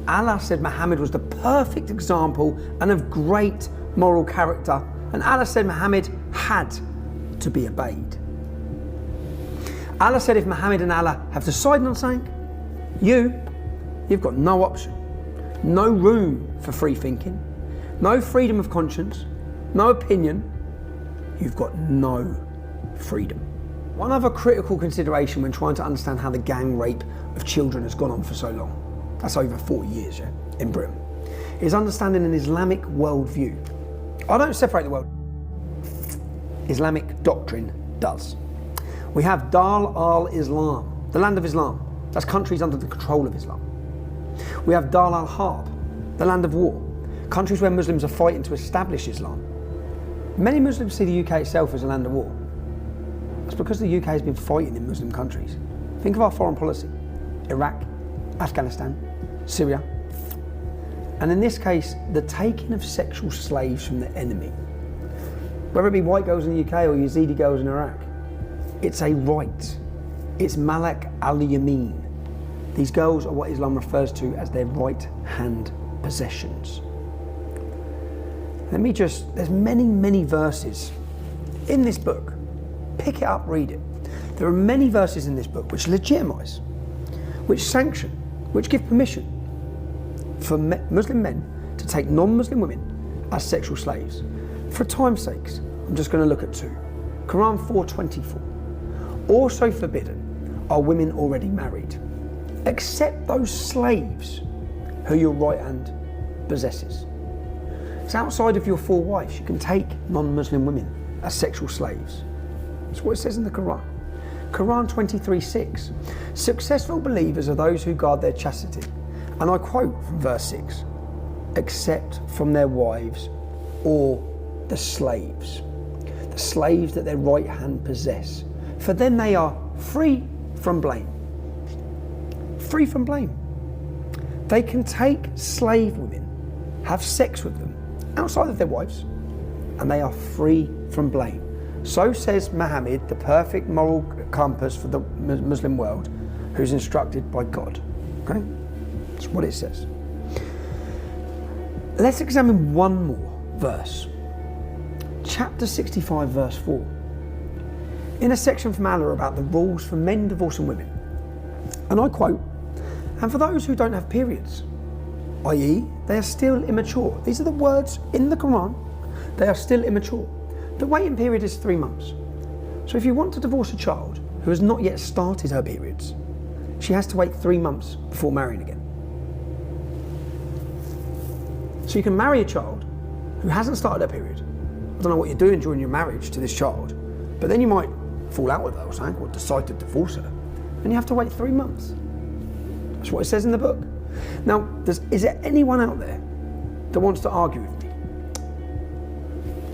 Allah said Muhammad was the perfect example and of great moral character, and Allah said Muhammad had to be obeyed. Allah said if Muhammad and Allah have decided on something, you've got no option, no room for free thinking, no freedom of conscience, no opinion. You've got no freedom. One other critical consideration when trying to understand how the gang rape of children has gone on for so long, that's over 40 years, in Britain, is understanding an Islamic worldview. I don't separate the world. Islamic doctrine does. We have Dar al-Islam, the land of Islam. That's countries under the control of Islam. We have Dar al-Harb, the land of war, countries where Muslims are fighting to establish Islam. Many Muslims see the UK itself as a land of war. That's because the UK has been fighting in Muslim countries. Think of our foreign policy: Iraq, Afghanistan, Syria. And in this case, the taking of sexual slaves from the enemy, whether it be white girls in the UK or Yazidi girls in Iraq, it's a right. It's Malak al-Yamin. These girls are what Islam refers to as their right-hand possessions. There's many verses in this book. Pick it up, read it. There are many verses in this book which legitimise, which sanction, which give permission for Muslim men to take non-Muslim women as sexual slaves. For time's sakes, I'm just going to look at two. Quran 4:24. Also forbidden are women already married, except those slaves who your right hand possesses. It's outside of your four wives. You can take non-Muslim women as sexual slaves. That's what it says in the Quran. Quran 23:6. Successful believers are those who guard their chastity. And I quote from verse 6, except from their wives or the slaves that their right hand possess. For then they are free from blame. Free from blame. They can take slave women, have sex with them outside of their wives, and they are free from blame. So says Muhammad, the perfect moral compass for the Muslim world, who's instructed by God. Okay? That's what it says. Let's examine one more verse. Chapter 65, verse 4. In a section from Allah about the rules for men divorcing women. And I quote, and for those who don't have periods, i.e. they are still immature. These are the words in the Quran. They are still immature. The waiting period is 3 months. So if you want to divorce a child who has not yet started her periods, she has to wait 3 months before marrying again. So you can marry a child who hasn't started her period. I don't know what you're doing during your marriage to this child, but then you might fall out with her or something, or decide to divorce her. Then you have to wait 3 months. That's what it says in the book. Now, is there anyone out there that wants to argue with me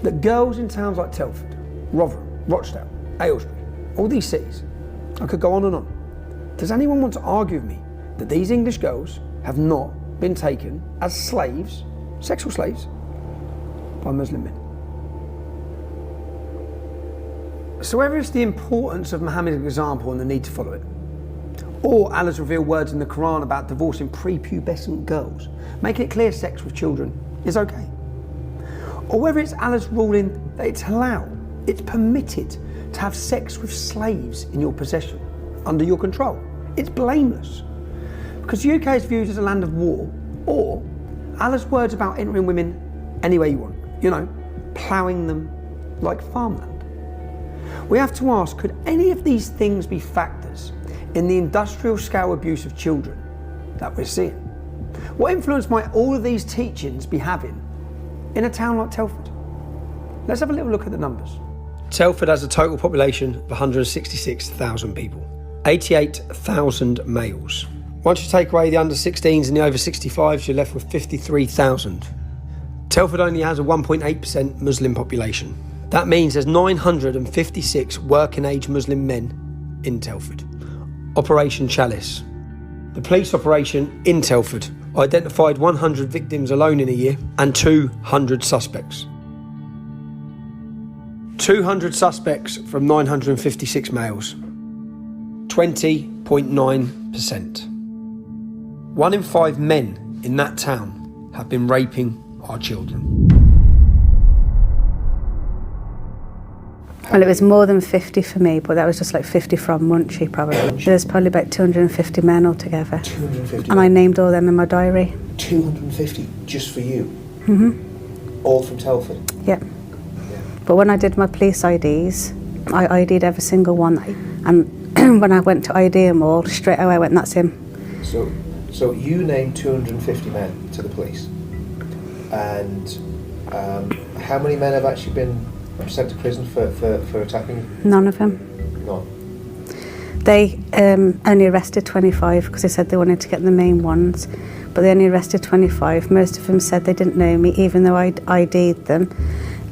that girls in towns like Telford, Rotherham, Rochdale, Aylesbury, all these cities, I could go on and on. Does anyone want to argue with me that these English girls have not been taken as slaves, sexual slaves, by Muslim men? So whether it's the importance of Muhammad's example and the need to follow it, or Allah's revealed words in the Quran about divorcing prepubescent girls, making it clear sex with children is okay, or whether it's Allah's ruling that it's halal, it's permitted to have sex with slaves in your possession, under your control, it's blameless. Because the UK is viewed as a land of war, or Allah's words about entering women any way you want, you know, ploughing them like farmland. We have to ask, could any of these things be factors in the industrial scale abuse of children that we're seeing? What influence might all of these teachings be having in a town like Telford? Let's have a little look at the numbers. Telford has a total population of 166,000 people, 88,000 males. Once you take away the under 16s and the over 65s, you're left with 53,000. Telford only has a 1.8% Muslim population. That means there's 956 working age Muslim men in Telford. Operation Chalice. The police operation in Telford identified 100 victims alone in a year and 200 suspects. 200 suspects from 956 males. 20.9%. 1 in 5 men in that town have been raping our children. Well, it was more than 50 for me, but that was just like 50 from Munchie, probably. There's probably about 250 men altogether. 250 And I named all them in my diary. 250 just for you? Mm-hmm. All from Telford? Yep. But when I did my police IDs, I ID'd every single one. And when I went to ID them all, straight away I went, that's him. So you named 250 men to the police. And how many men have actually been sent to prison for attacking you? None of them. None. They only arrested 25 because they said they wanted to get the main ones, but they only arrested 25. Most of them said they didn't know me, even though I ID'd them.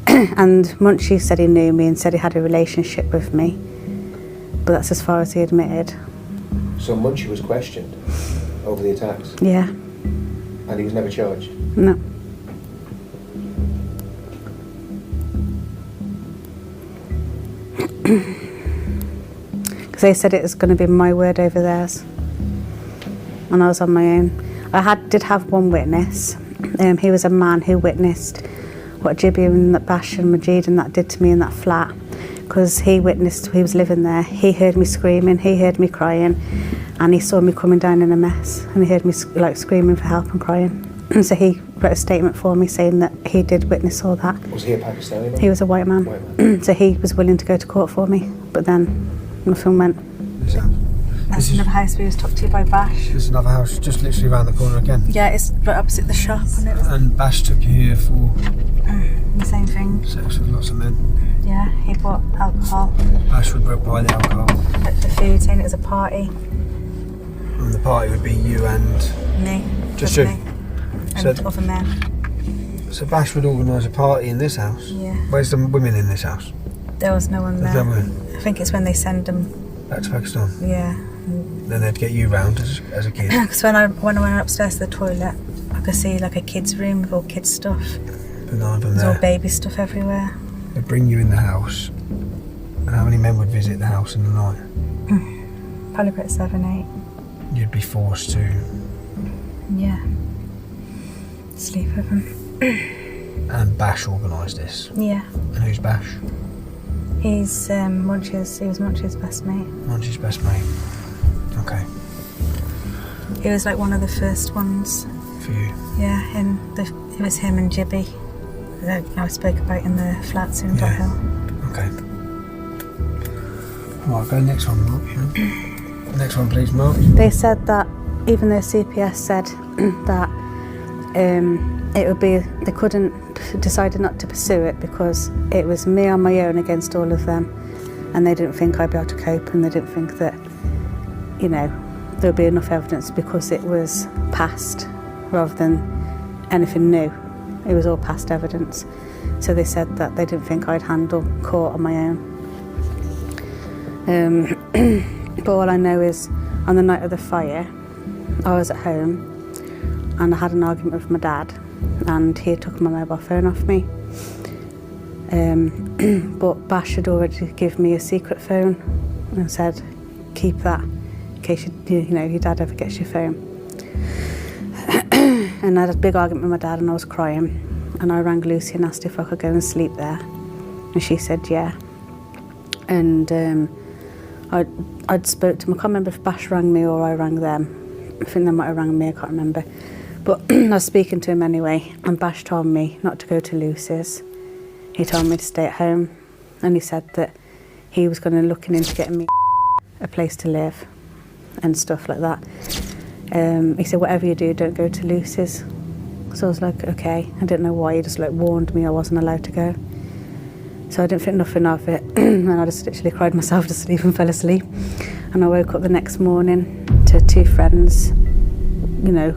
And Munchie said he knew me and said he had a relationship with me, but that's as far as he admitted. So Munchie was questioned over the attacks? Yeah. And he was never charged? No. Because they said it was going to be my word over theirs, and I was on my own. I did have one witness. He was a man who witnessed what Jibby and Bash and Majid and that did to me in that flat, because he witnessed, he was living there. He heard me screaming, he heard me crying, and he saw me coming down in a mess, and he heard me like screaming for help and crying. And so he wrote a statement for me saying that he did witness all that. Was he a Pakistani man? He was a white man. So he was willing to go to court for me, but then nothing went. That's another house we was talked to by Bash. This is another house just literally around the corner again. Yeah, it's right opposite the shop. And Bash took you here for the same thing. Sex with lots of men. Yeah, he bought alcohol. Bash would buy the alcohol. At the food, saying it was a party. And the party would be you and me. Just you. Me. And other men. So Bash would organise a party in this house. Yeah. Where's the women in this house? There was no one there. No women. I think it's when they send them back to Pakistan. Yeah. Then they'd get you round as a kid. Because when I went upstairs to the toilet, I could see like a kid's room with all kids' stuff. But none of them There's there. all baby stuff everywhere. They'd bring you in the house. And how many men would visit the house in the night? Probably about 7, 8. You'd be forced to. Yeah. Sleep with them. And Bash organised this. Yeah. And who's Bash? He's Munchie's. He was Munchie's best mate. Munchie's best mate. Okay. He was like one of the first ones. For you? Yeah, and it was him and Jibby that I spoke about in the flats in Dot Hill. Okay. Right, go next one, Mark. Next one, please, Mark. They said that even though CPS said that it would be, they decided not to pursue it because it was me on my own against all of them, and they didn't think I'd be able to cope, and they didn't think that, you know, there would be enough evidence because it was past rather than anything new. It was all past evidence. So they said that they didn't think I'd handle court on my own. But all I know is on the night of the fire, I was at home and I had an argument with my dad, and he took my mobile phone off me. But Bash had already given me a secret phone and said, keep that in case your dad ever gets your phone. And I had a big argument with my dad and I was crying, and I rang Lucy and asked if I could go and sleep there, and she said yeah. And I'd spoke to them. I can't remember if Bash rang me or I rang them, I think they might have rang me, I can't remember. But I was speaking to him anyway, and Bash told me not to go to Lucy's. He told me to stay at home, and he said that he was going to look into getting me a place to live and stuff like that. He said, whatever you do, don't go to Lucy's. So I was like, okay. I didn't know why, he just like warned me I wasn't allowed to go. So I didn't think nothing of it, and I just literally cried myself to sleep and fell asleep. And I woke up the next morning to 2 friends, you know,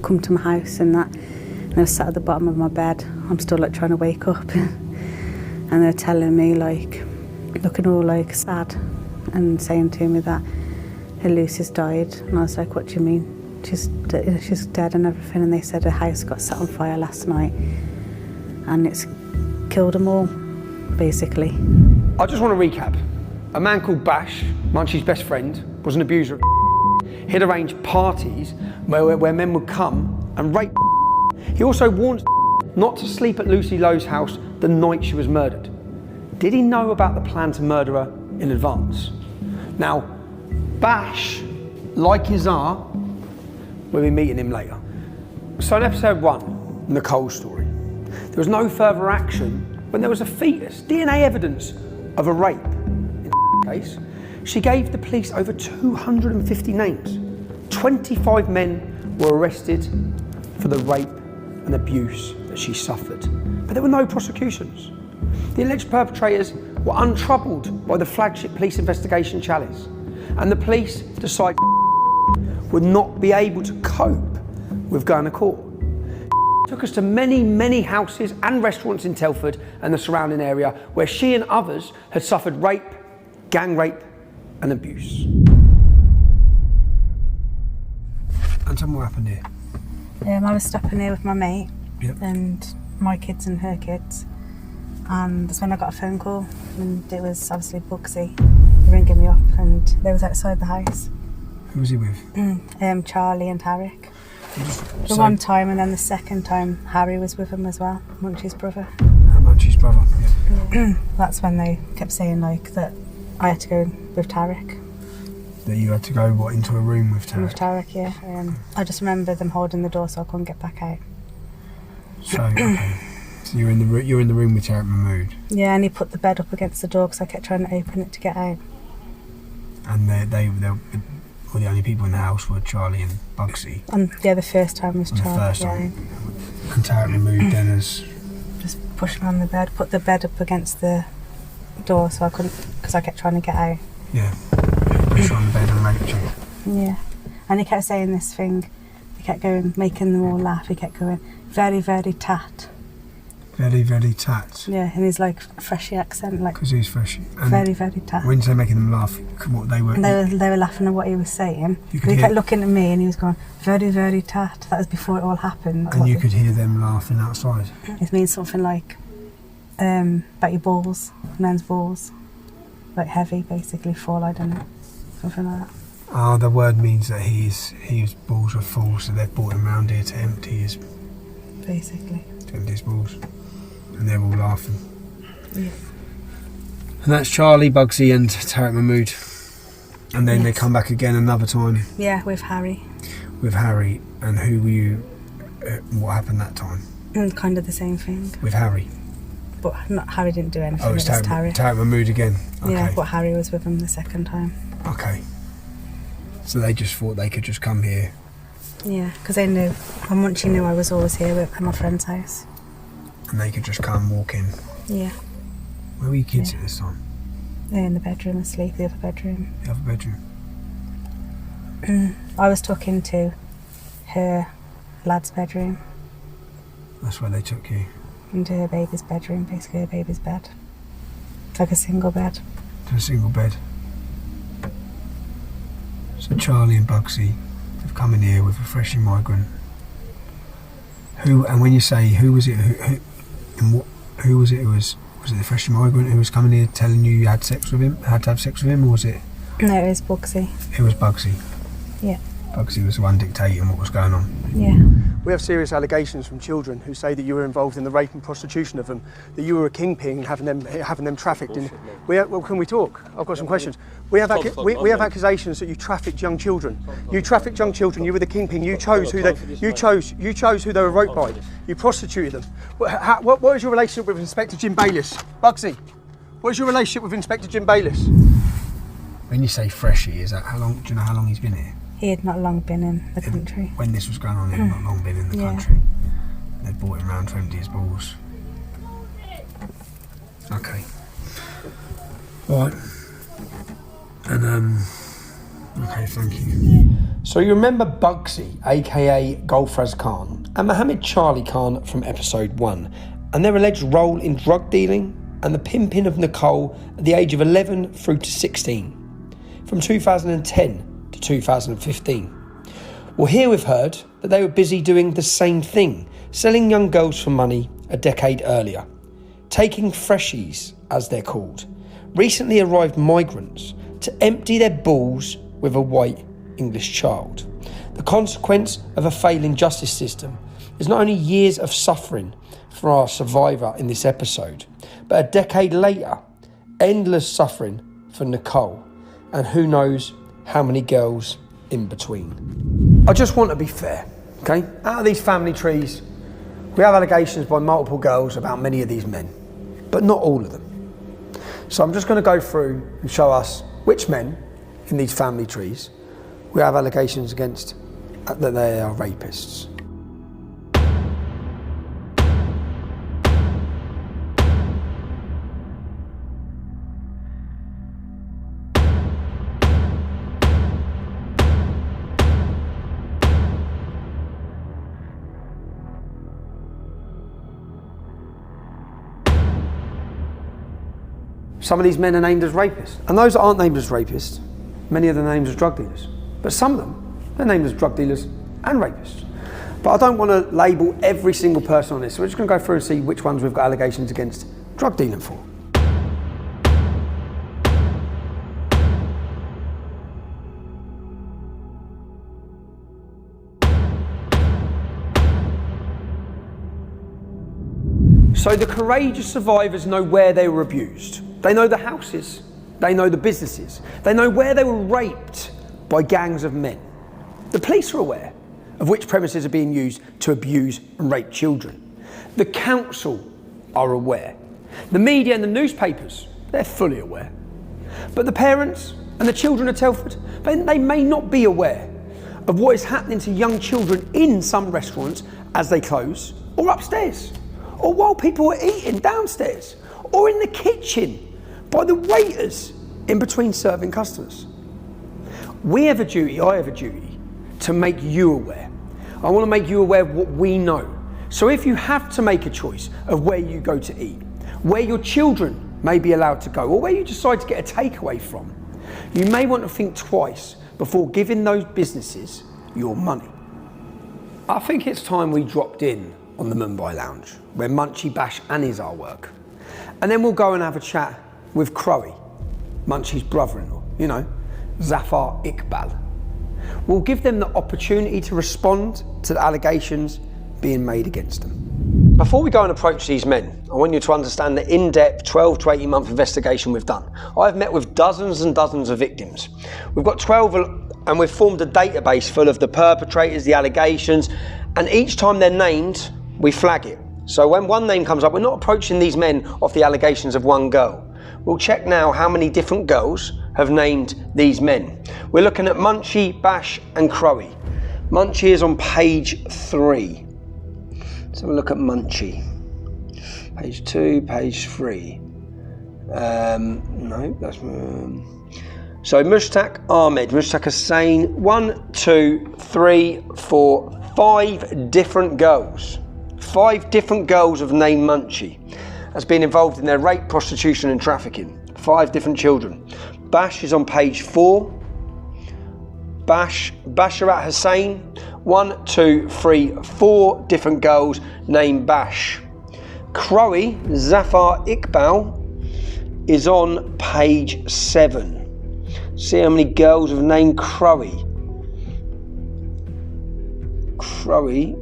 come to my house and that. And I was sat at the bottom of my bed. I'm still like trying to wake up. And they're telling me, like, looking all like sad and saying to me that Lucy's died. And I was like, what do you mean? She's dead and everything. And they said her house got set on fire last night and it's killed them all, basically. I just want to recap. A man called Bash, Munchie's best friend, was an abuser. He'd arranged parties where men would come and rape. He also warned not to sleep at Lucy Lowe's house the night she was murdered. Did he know about the plan to murder her in advance? Now, Bash, like his are, we'll be meeting him later. So in episode 1, Nicole's story, there was no further action when there was a fetus, DNA evidence of a rape. In the case, she gave the police over 250 names. 25 men were arrested for the rape and abuse that she suffered. But there were no prosecutions. The alleged perpetrators were untroubled by the flagship police investigation Chalice, and the police decided would not be able to cope with going to court. Took us to many, many houses and restaurants in Telford and the surrounding area where she and others had suffered rape, gang rape and abuse. And tell me what happened here. I was stopping here with my mate. Yep. And my kids and her kids. And that's when I got a phone call, and it was obviously Bugsy ringing me up, and they was outside the house. Who was he with? Charlie and Tarek. The one time, and then the second time Harry was with him as well, Munchie's brother. Munchie's brother, yeah. That's when they kept saying like that I had to go with Tarek. That you had to go, what, into a room with Tarek? With Tarek, yeah. I just remember them holding the door so I couldn't get back out. So, okay. So you're in the room with Tarek Mahmood? Yeah, and he put the bed up against the door because I kept trying to open it to get out. And they the only people in the house were Charlie and Bugsy. And yeah, the first time was Charlie. The first time. And Tarek Mahmood then has just pushed me on the bed, put the bed up against the door so I couldn't, because I kept trying to get out. Yeah, pushed you on the bed and raped you. Yeah, and he kept saying this thing. He kept going, making them all laugh. He kept going, very, very tat. Very, very tat. Yeah, in his like freshy accent, like. Because he's freshy. And very, very tat. When you say making them laugh, what they were. They were laughing at what he was saying. He kept looking at me and he was going, very, very tat. That was before it all happened. And you could hear them laughing outside. It means something like, about your balls, men's balls, like heavy, basically, full. I don't know, something like that. Oh, the word means that his balls are full, so they've brought him round here to empty his. Basically. To empty his balls. And they're all laughing. Yeah. And that's Charlie, Bugsy and Tarek Mahmood. And then they come back again another time. Yeah, with Harry. With Harry. And who were you... what happened that time? Kind of the same thing. With Harry? But Harry didn't do anything. Oh, it was Tarek Mahmood again? Okay. Yeah, but Harry was with him the second time. Okay. So they just thought they could just come here? Yeah, because they knew. And Munchie knew I was always here at my friend's house. And they could just come walk in? Yeah. Where were your kids at this time? They're in the bedroom asleep, the other bedroom. The other bedroom? I was tucked into her lad's bedroom. That's where they took you? Into her baby's bedroom, basically her baby's bed. It's like a single bed. To a single bed. So Charlie and Bugsy have come in here with a fresh migrant. Who, and when you say who was it, who was it? Was it the fresh migrant who was coming here telling you had sex with him, had to have sex with him, or was it? No, it was Bugsy. It was Bugsy. Yeah. Bugsy was the one dictating what was going on. Yeah. We have serious allegations from children who say that you were involved in the rape and prostitution of them, that you were a kingpin having them trafficked in. Well, can we talk? I've got some questions. We have accusations that you trafficked young children. You trafficked young children. You were the kingpin. You chose who they were raped by. You prostituted them. What is your relationship with Inspector Jim Bayliss? Bugsy, what is your relationship with Inspector Jim Bayliss? When you say freshie, is that how long? Do you know how long he's been here? He had not long been in the country. When this was going on, he had not long been in the country. They brought him round to empty his balls. Okay. All right. And okay, thank you. So you remember Bugsy, aka Golfraz Khan, and Mohammed Charlie Khan from episode 1, and their alleged role in drug dealing and the pimping of Nicole at the age of 11 through to 16, from 2010 to 2015. Well, here we've heard that they were busy doing the same thing, selling young girls for money a decade earlier, taking freshies, as they're called, recently arrived migrants, to empty their balls with a white English child. The consequence of a failing justice system is not only years of suffering for our survivor in this episode, but a decade later, endless suffering for Nicole, and who knows how many girls in between. I just want to be fair, okay? Out of these family trees, we have allegations by multiple girls about many of these men, but not all of them. So I'm just going to go through and show us which men in these family trees we have allegations against that they are rapists. Some of these men are named as rapists. And those that aren't named as rapists, many of them are named as drug dealers. But some of them, they're named as drug dealers and rapists. But I don't want to label every single person on this, so we're just going to go through and see which ones we've got allegations against drug dealing for. So the courageous survivors know where they were abused. They know the houses, they know the businesses, they know where they were raped by gangs of men. The police are aware of which premises are being used to abuse and rape children. The council are aware. The media and the newspapers, they're fully aware. But the parents and the children of Telford, they may not be aware of what is happening to young children in some restaurants as they close, or upstairs, or while people are eating downstairs, or in the kitchen by the waiters in between serving customers. We have a duty, I have a duty, to make you aware. I want to make you aware of what we know. So if you have to make a choice of where you go to eat, where your children may be allowed to go, or where you decide to get a takeaway from, you may want to think twice before giving those businesses your money. I think it's time we dropped in on the Mumbai Lounge, where Munchie, Bash and Izar work. And then we'll go and have a chat with Crowy, Munchie's brother-in-law, you know, Zafar Iqbal. We'll give them the opportunity to respond to the allegations being made against them. Before we go and approach these men, I want you to understand the in-depth 12 to 18 month investigation we've done. I've met with dozens and dozens of victims. We've got 12 and we've formed a database full of the perpetrators, the allegations, and each time they're named, we flag it. So when one name comes up, we're not approaching these men off the allegations of one girl. We'll check now how many different girls have named these men. We're looking at Munchie, Bash and Crowy. Munchie is on page 3. Let's have a look at Munchie. Page 2, page 3. No, that's... So Mushtaq Ahmed, Mushtaq Hussain, 1, 2, 3, 4, 5 different girls. 5 different girls have named Munchie as being involved in their rape, prostitution and trafficking. 5 different children. Bash is on page 4. Basharat Hussain, 1, 2, 3, 4 different girls named Bash. Crowy, Zafar Iqbal, is on page 7. See how many girls have named Crowy. Crowy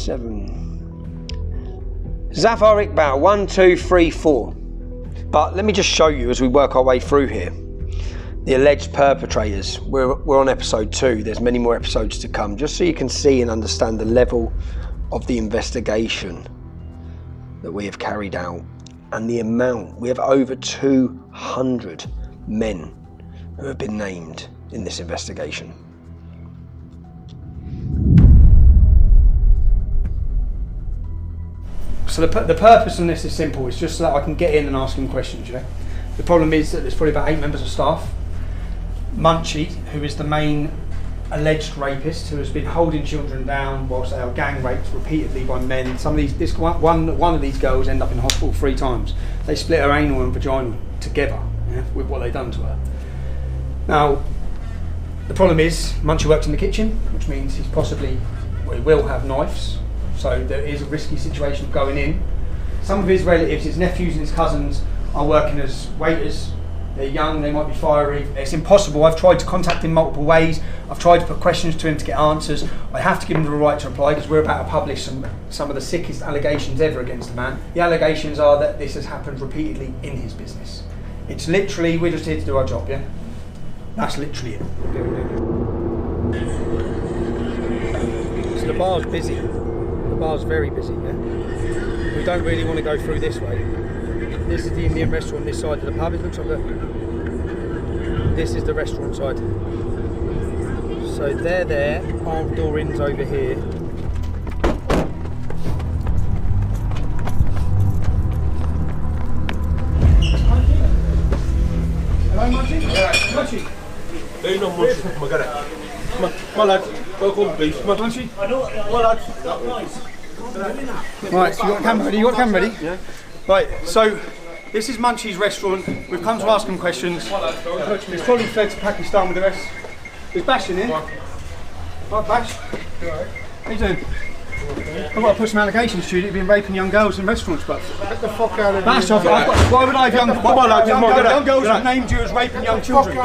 7. Zafar Iqbal, 1, 2, 3, 4. But let me just show you as we work our way through here. The alleged perpetrators. We're on episode 2. There's many more episodes to come, just so you can see and understand the level of the investigation that we have carried out and the amount. We have over 200 men who have been named in this investigation. So the purpose on this is simple. It's just so that I can get in and ask him questions. The problem is that there's probably about 8 members of staff. Munchie, who is the main alleged rapist, who has been holding children down whilst they are gang raped repeatedly by men. Some of these, one of these girls end up in hospital 3 times. They split her anal and vagina together with what they've done to her. Now, the problem is Munchie works in the kitchen, which means he will have knives. So there is a risky situation of going in. Some of his relatives, his nephews and his cousins, are working as waiters. They're young, they might be fiery. It's impossible. I've tried to contact him multiple ways. I've tried to put questions to him to get answers. I have to give him the right to reply because we're about to publish some of the sickest allegations ever against the man. The allegations are that this has happened repeatedly in his business. It's literally, we're just here to do our job, yeah? That's literally it. So the bar's busy. The bar's very busy, yeah? We don't really want to go through this way. This is the Indian restaurant this side of the pub. It looks like this is the restaurant side. So they're there, armed door ins over here. Hello, Munchie? Munchie? Hey, no, Munchie. My lad, welcome, please. Munchie? My lad. Right, so you got the camera ready? You got the camera ready? Yeah. Right, so this is Munchie's restaurant. We've come to ask him questions. He's probably fled to Pakistan with the rest. There's Bash in here. Right, Bash. How you doing? I've got to put some allegations to you that you've been raping young girls in restaurants, but get the fuck out of here. Bash, why would I have young girls who have named you as raping young children? We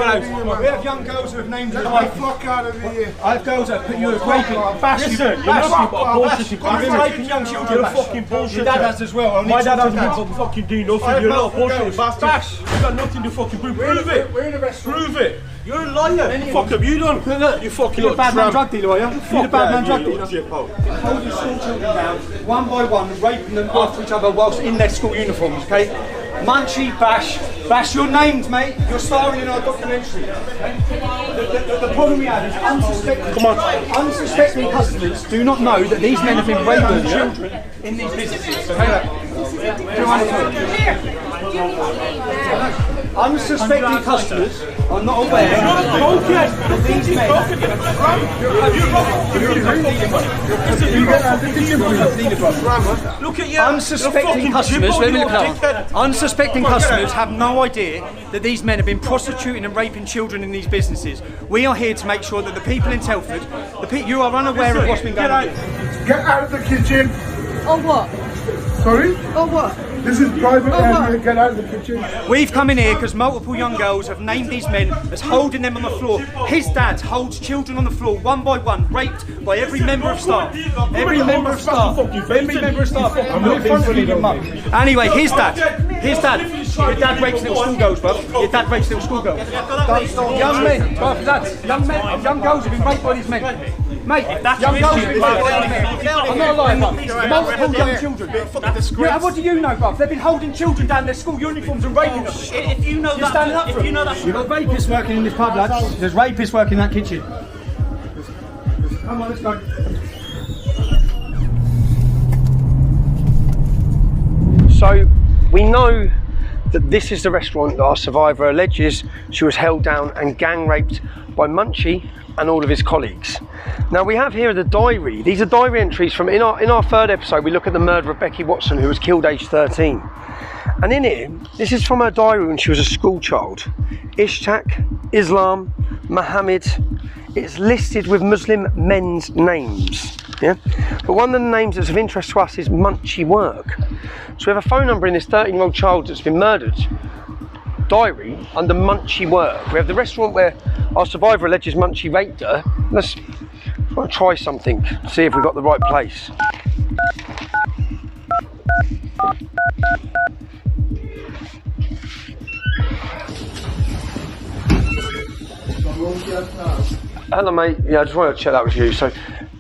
have young girls who have named you as raping. Get the fuck out of here. I have girls that have put you as raping. Bash, listen, you're raping young children. You're a fucking bullshit. Your dad has as well. My dad hasn't fucking do nothing. You're not a bullshit bastard. Bash, you got nothing to fucking prove. Prove it. We're in a restaurant. Prove it. You're a liar. Fuck have you done? You fucking You're a bad man drug dealer, are you? You're a bad man drug dealer. Holding school children down, one by one, raping them after each other whilst in their school uniforms, okay? Munchie, Bash, you're named, mate. You're starring in our documentary. Okay? The problem we have is unsuspecting customers do not know that these men have been raping children in these businesses. Okay? Unsuspecting customers are not aware that these men. Look at you. Unsuspecting customers have no idea that these men have been prostituting and raping children in these businesses. We are here to make sure that the people in Telford, you are unaware of what's been going on. Get out of the kitchen. Or what? Sorry? Or what? This is private area. Get out of the kitchen. We've come in here because multiple young girls have named these men as holding them on the floor. His dad holds children on the floor one by one, raped by every member of staff. Every member of staff. Every member of staff. Anyway, his dad. Your dad rapes little schoolgirls, bro. Your dad rapes little schoolgirls. Young men, young girls have been raped by these men. Mate, young girls have been raped by these men. I'm not lying, bro. Multiple young children. Yeah, what do you know, bro? They've been holding children down their school uniforms and raping them. If you know You're standing up for them. You've got rapists working in this pub, lads. There's rapists working in that kitchen. Come on, let's go. So, we know that this is the restaurant that our survivor alleges she was held down and gang raped by Munchie and all of his colleagues. Now we have here the diary. These are diary entries from in our third episode. We look at the murder of Becky Watson, who was killed aged 13. And in here, this is from her diary when she was a school child. Ishtaq, Islam, Muhammad. It's listed with Muslim men's names. Yeah? But one of the names that's of interest to us is Munchie Work. So we have a phone number in this 13-year-old child that's been murdered diary under Munchie Work. We have the restaurant where our survivor alleges Munchie raped her. Let's I want to try something, see if we got the right place. Hello mate, yeah, I just wanted to check that with you. So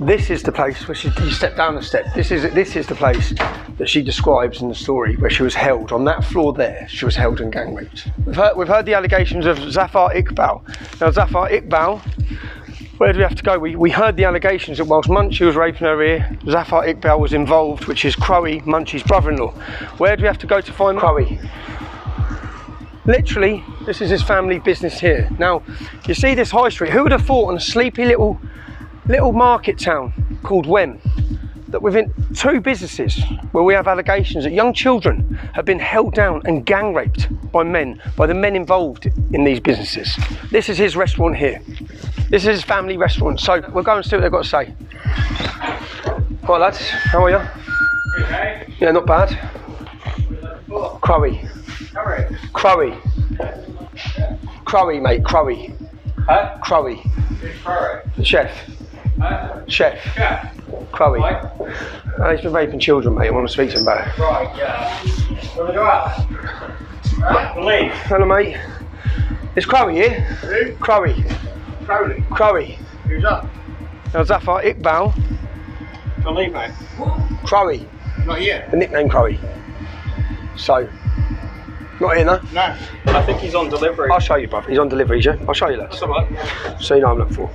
this is the place where you step down the step. This is the place that she describes in the story where she was held on that floor there. She was held and gang raped. We've heard the allegations of Zafar Iqbal. Now Zafar Iqbal, where do we have to go? We heard the allegations that whilst Munchie was raping her ear, Zafar Iqbal was involved, which is Crowe, Munchie's brother-in-law. Where do we have to go to find Crowe? Literally, this is his family business here. Now, you see this high street. Who would have thought on a sleepy little market town called Wem that within 2 businesses where we have allegations that young children have been held down and gang raped by the men involved in these businesses. This is his restaurant here. This is his family restaurant. So we'll go and see what they've got to say. Right lads, how are you? Okay. Yeah, not bad. Crowe. Crowe, mate, Crowe. Huh? Crowe. Who's Crowe? The chef. Chef. Crowe. He's been raping children, mate. I want to speak to him about it. Right, yeah. Want to go out? Right, we'll leave. Hello, mate. Is Crowe here? Who? Crowe. Crowe. Who's that? Now, Zafar Iqbal. We'll leave, mate. Crowe. Not here. The nickname Crowe. So, not here, no? No. I think he's on delivery. I'll show you, brother. He's on delivery, yeah? I'll show you that. That's alright. So you know what I'm looking for.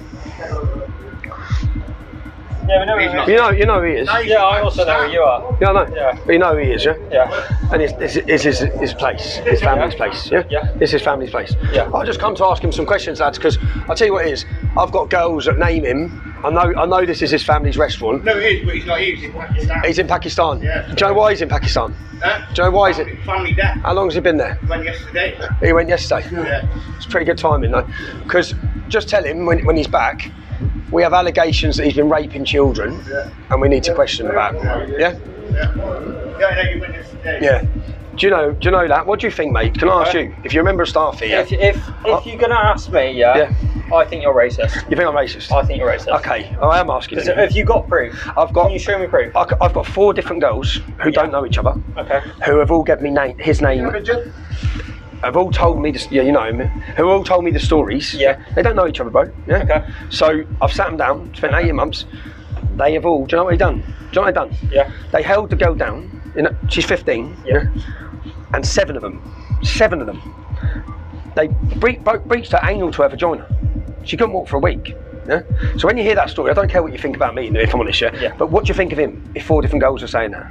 Yeah, we know he's not. You know who he is. Yeah, I also know who you are. Yeah, I know. Yeah. But you know who he is, yeah? Yeah. And it's his place, his family's place, yeah? Yeah. It's his family's place. Yeah. I'll just come to ask him some questions, lads, because I'll tell you what it is. I've got girls that name him. I know this is his family's restaurant. No, he is, but he's not here. He's in Pakistan. He's in Pakistan. Yeah. Do you know why he's in Pakistan? Do you know why is it? Family death. How long has he been there? Went yesterday. He went yesterday. Yeah. It's pretty good timing though, because just tell him when he's back, we have allegations that he's been raping children, and we need to question him about it. Yeah. Yeah, I know you went yesterday. Yeah. Do you know that? What do you think, mate? Can I ask you if you remember a staff here? If you're gonna ask me, yeah. I think you're racist. You think I'm racist? I think you're racist. Okay, I am asking you. Have you got proof? Can you show me proof? I've got 4 different girls who don't know each other. Okay. Who have all given me his name. Have all told me, you know him, who all told me the stories. Yeah. They don't know each other, bro. Yeah. Okay. So I've sat them down, spent 18 months. They have all, do you know what they've done? Do you know what they've done? Yeah. They held the girl down, she's 15. Yeah. And 7 of them, they breached her anal to her vagina. She couldn't walk for a week. Yeah? So when you hear that story, I don't care what you think about me, if I'm honest, yeah? But what do you think of him if 4 different girls are saying that?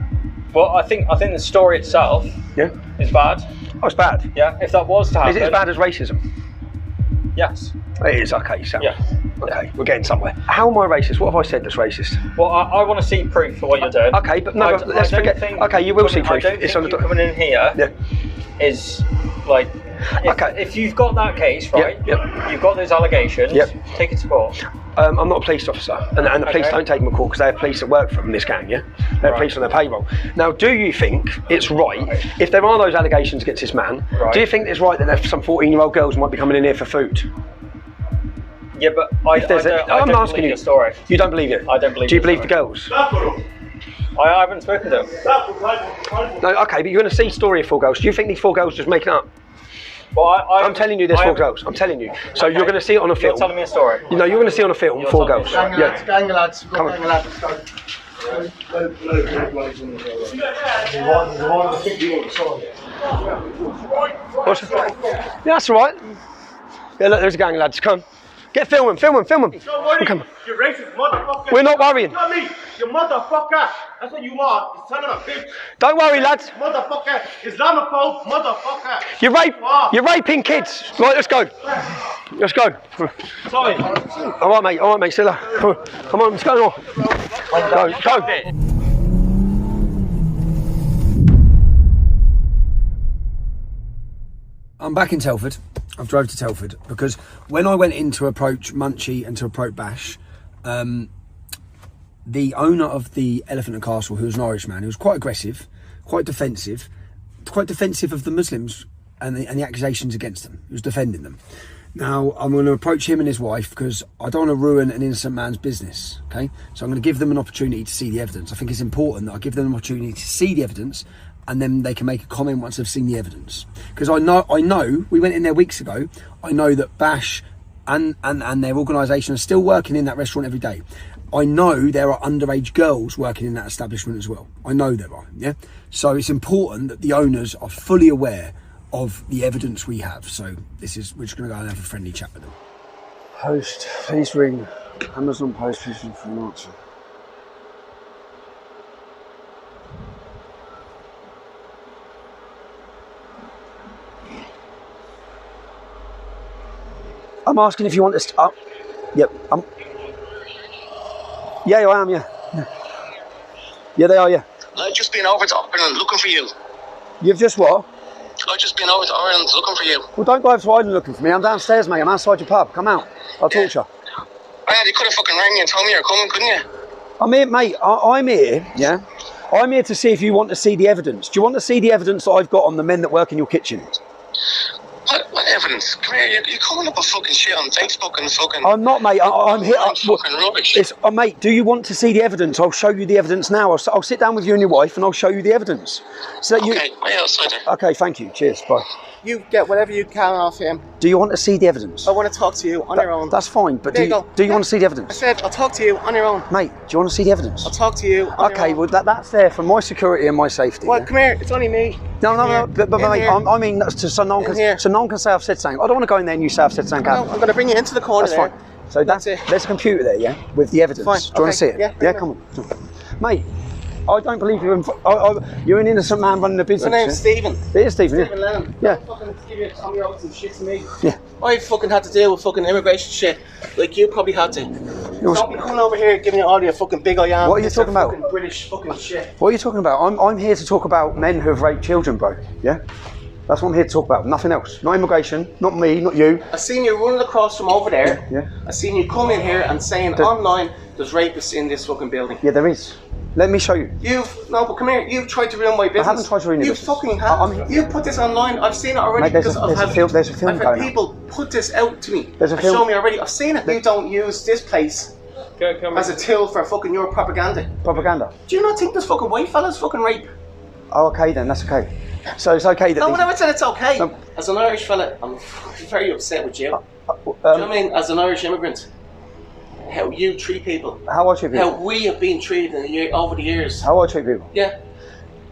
Well, I think the story itself is bad. Oh, it's bad? Yeah, if that was to happen. Is it as bad as racism? Yes. It is, okay, so. Yeah. Okay, we're getting somewhere. How am I racist? What have I said that's racist? Well, I want to see proof for what you're doing. Okay, but no, let's forget. Okay, you will see proof. I don't think you coming in here is like. If you've got that case, right? You've got those allegations. Take it to court. I'm not a police officer, and the police don't take them to court because they have police that work from this gang, yeah? They have police on their payroll. Now, do you think it's right, if there are those allegations against this man, do you think it's right that some 14-year-old girls might be coming in here for food? Yeah, but I don't asking you. The story. You don't believe it? I don't believe. Do you believe the girls? I haven't spoken to them. No, okay, but you're going to see story of 4 girls. Do you think these 4 girls just make it up? Well, I'm telling you there's 4 girls. I'm telling you. So you're going to see it on a film. You're telling me a story. You know, you're going to see on a film 4 girls. Gang lads. Come on. Yeah, that's all right. Yeah, look, there's a gang of lads. Come. Get film them. Don't worry, you racist motherfucker. We're not worrying. You know me, you motherfucker. That's what you are, you son of a bitch. Don't worry, lads. Motherfucker, Islamophobe, motherfucker. You're raping kids. Right, let's go. Let's go. Sorry. All right, mate. Still come on, let's go. Go. I'm back in Telford. I've drove to Telford because when I went in to approach Munchie and to approach Bash, the owner of the Elephant and Castle, who was an Irishman, who was quite aggressive, quite defensive of the Muslims and the accusations against them. He was defending them. Now, I'm going to approach him and his wife because I don't want to ruin an innocent man's business, okay? So I'm going to give them an opportunity to see the evidence. I think it's important that I give them an opportunity to see the evidence and then they can make a comment once they've seen the evidence. Because I know, we went in there weeks ago, I know that Bash and their organisation are still working in that restaurant every day. I know there are underage girls working in that establishment as well. I know there are, yeah? So it's important that the owners are fully aware of the evidence we have. So we're just going to go and have a friendly chat with them. Post, please ring. Amazon Post, please ring for an answer. I'm asking if you want this. Yep. Yeah, I am. Yeah. Yeah, they are. Yeah. I've just been over to Ireland looking for you. You've just what? I've just been over to Ireland looking for you. Well, don't go over to Ireland looking for me. I'm downstairs, mate. I'm outside your pub. Come out. I'll talk to you. Yeah, you could have fucking rang me and told me you're coming, couldn't you? I'm here, mate. I'm here, yeah? I'm here to see if you want to see the evidence. Do you want to see the evidence that I've got on the men that work in your kitchen? What evidence? Come here, you're coming up with fucking shit on Facebook and fucking... I'm not, mate. I'm here. I'm fucking rubbish. Mate, do you want to see the evidence? I'll show you the evidence now. I'll sit down with you and your wife and I'll show you the evidence. So that okay, wait outside there. Okay, thank you. Cheers, bye. You get whatever you can off him. Do you want to see the evidence? I want to talk to you on your own. That's fine, but do you want to see the evidence? I said I'll talk to you on your own. Mate, do you want to see the evidence? I'll talk to you on your own. Well, that's there for my security and my safety. Well, come here, it's only me. No, but mate, I mean, so no one can say I've said something. I don't want to go in there and you say I've said something. No, I'm going to bring you into the corner. That's fine. So that's it. There's a computer there, yeah, with the evidence. Fine. Do you want to see it? Yeah, come on. Mate, I don't believe you're an innocent man running a business. My name's Stephen. It is Stephen, Stephen Lennon. Yeah. Fucking give you Tommy Roberts and shit to me. Yeah. I fucking had to deal with fucking immigration shit, like you probably had to. Don't be coming over here giving you all your fucking big I am. What are you talking about? Fucking British fucking shit. What are you talking about? I'm here to talk about men who have raped children, bro. Yeah? That's what I'm here to talk about, nothing else. Not immigration, not me, not you. I seen you running across from over there. Yeah. I seen you come in here and saying online there's rapists in this fucking building. Yeah, there is. Let me show you. But come here, you've tried to ruin my business. I haven't tried to ruin your business. You fucking have. You put this online, I've seen it already. Mate, there's a film I've going had people put this out to me. There's a film. Show me already, I've seen it. You don't use this place as a tool for fucking your propaganda. Propaganda? Do you not think this fucking white fella's fucking rape? Oh, okay then, that's okay. So it's okay that... No, I never said it's okay. As an Irish fella, I'm very upset with you. Do you know what I mean? As an Irish immigrant, how you treat people. How I treat people? How we have been treated over the years. How I treat people? Yeah.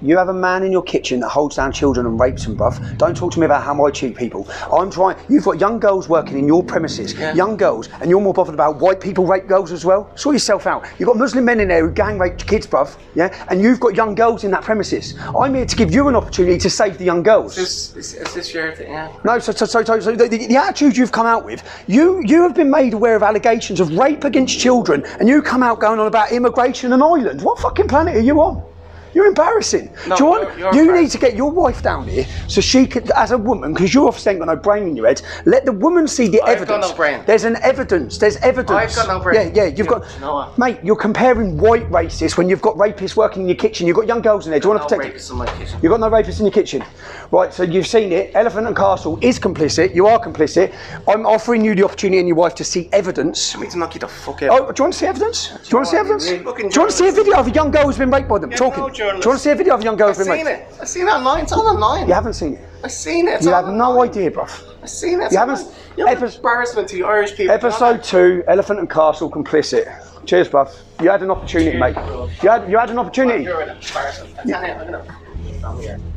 You have a man in your kitchen that holds down children and rapes them, bruv. Don't talk to me about how I treat people. You've got young girls working in your premises, young girls, and you're more bothered about white people rape girls as well? Sort yourself out. You've got Muslim men in there who gang rape kids, bruv, yeah? And you've got young girls in that premises. I'm here to give you an opportunity to save the young girls. Is this your thing, yeah? No, so the attitude you've come out with, you have been made aware of allegations of rape against children, and you come out going on about immigration and Ireland. What fucking planet are you on? You're embarrassing. No, you need to get your wife down here so she could, as a woman, because you obviously ain't got no brain in your head, let the woman see the evidence. I've got no brain. There's evidence. I've got no brain. Yeah, you've got... You know what? Mate, you're comparing white racists when you've got rapists working in your kitchen. You've got young girls in there. Do you want to protect rapists in my kitchen. You've got no rapists in your kitchen. Right, so you've seen it. Elephant and Castle is complicit. You are complicit. I'm offering you the opportunity and your wife to see evidence. I need to knock you the fuck out. Oh, do you want to see evidence? Do you want to see evidence? Do you want to see a video of a young girl who's been raped by them? Talking. Do you want to see a video of a young girl who's been raped? I've seen it online. It's all online. You haven't seen it? I've seen it. You have no idea, bruv. I've seen it. You haven't... Embarrassment to you Irish people. Episode 2, Elephant and Castle, complicit. Cheers, bruv. You had an opportunity, mate. You had an opportunity. You're an embarrassment.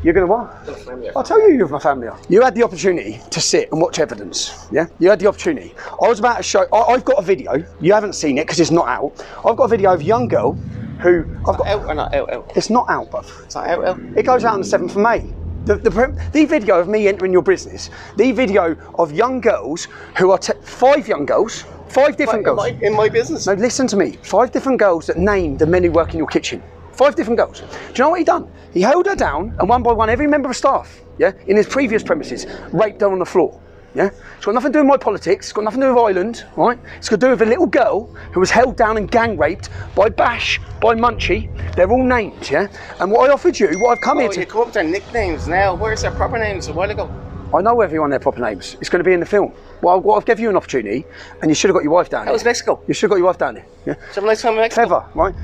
You're going to what? I'll tell you my family are. You had the opportunity to sit and watch evidence, yeah? You had the opportunity. I was about to show... I've got a video. You haven't seen it because it's not out. I've got a video of a young girl who... Out or not out? It's not out, bruv. It's not out? It goes out on the 7th of May. The video of me entering your business, the video of young girls who are 5 young girls, 5 different girls. In my business? No, listen to me. 5 different girls that name the men who work in your kitchen. 5 different girls. Do you know what he done? He held her down and one by one, every member of staff, yeah, in his previous premises, raped her on the floor. Yeah? It's got nothing to do with my politics, it's got nothing to do with Ireland, right? It's got to do with a little girl who was held down and gang raped by Bash, by Munchie. They're all named, yeah? And what I offered you, what I've come here to... you come up with their nicknames now. Where's their proper names a while ago? I know everyone their proper names. It's going to be in the film. Well, I've given you an opportunity, and you should have got your wife down there. That was Mexico. You should have got your wife down there. Yeah. Have a nice time in Mexico. Clever, right?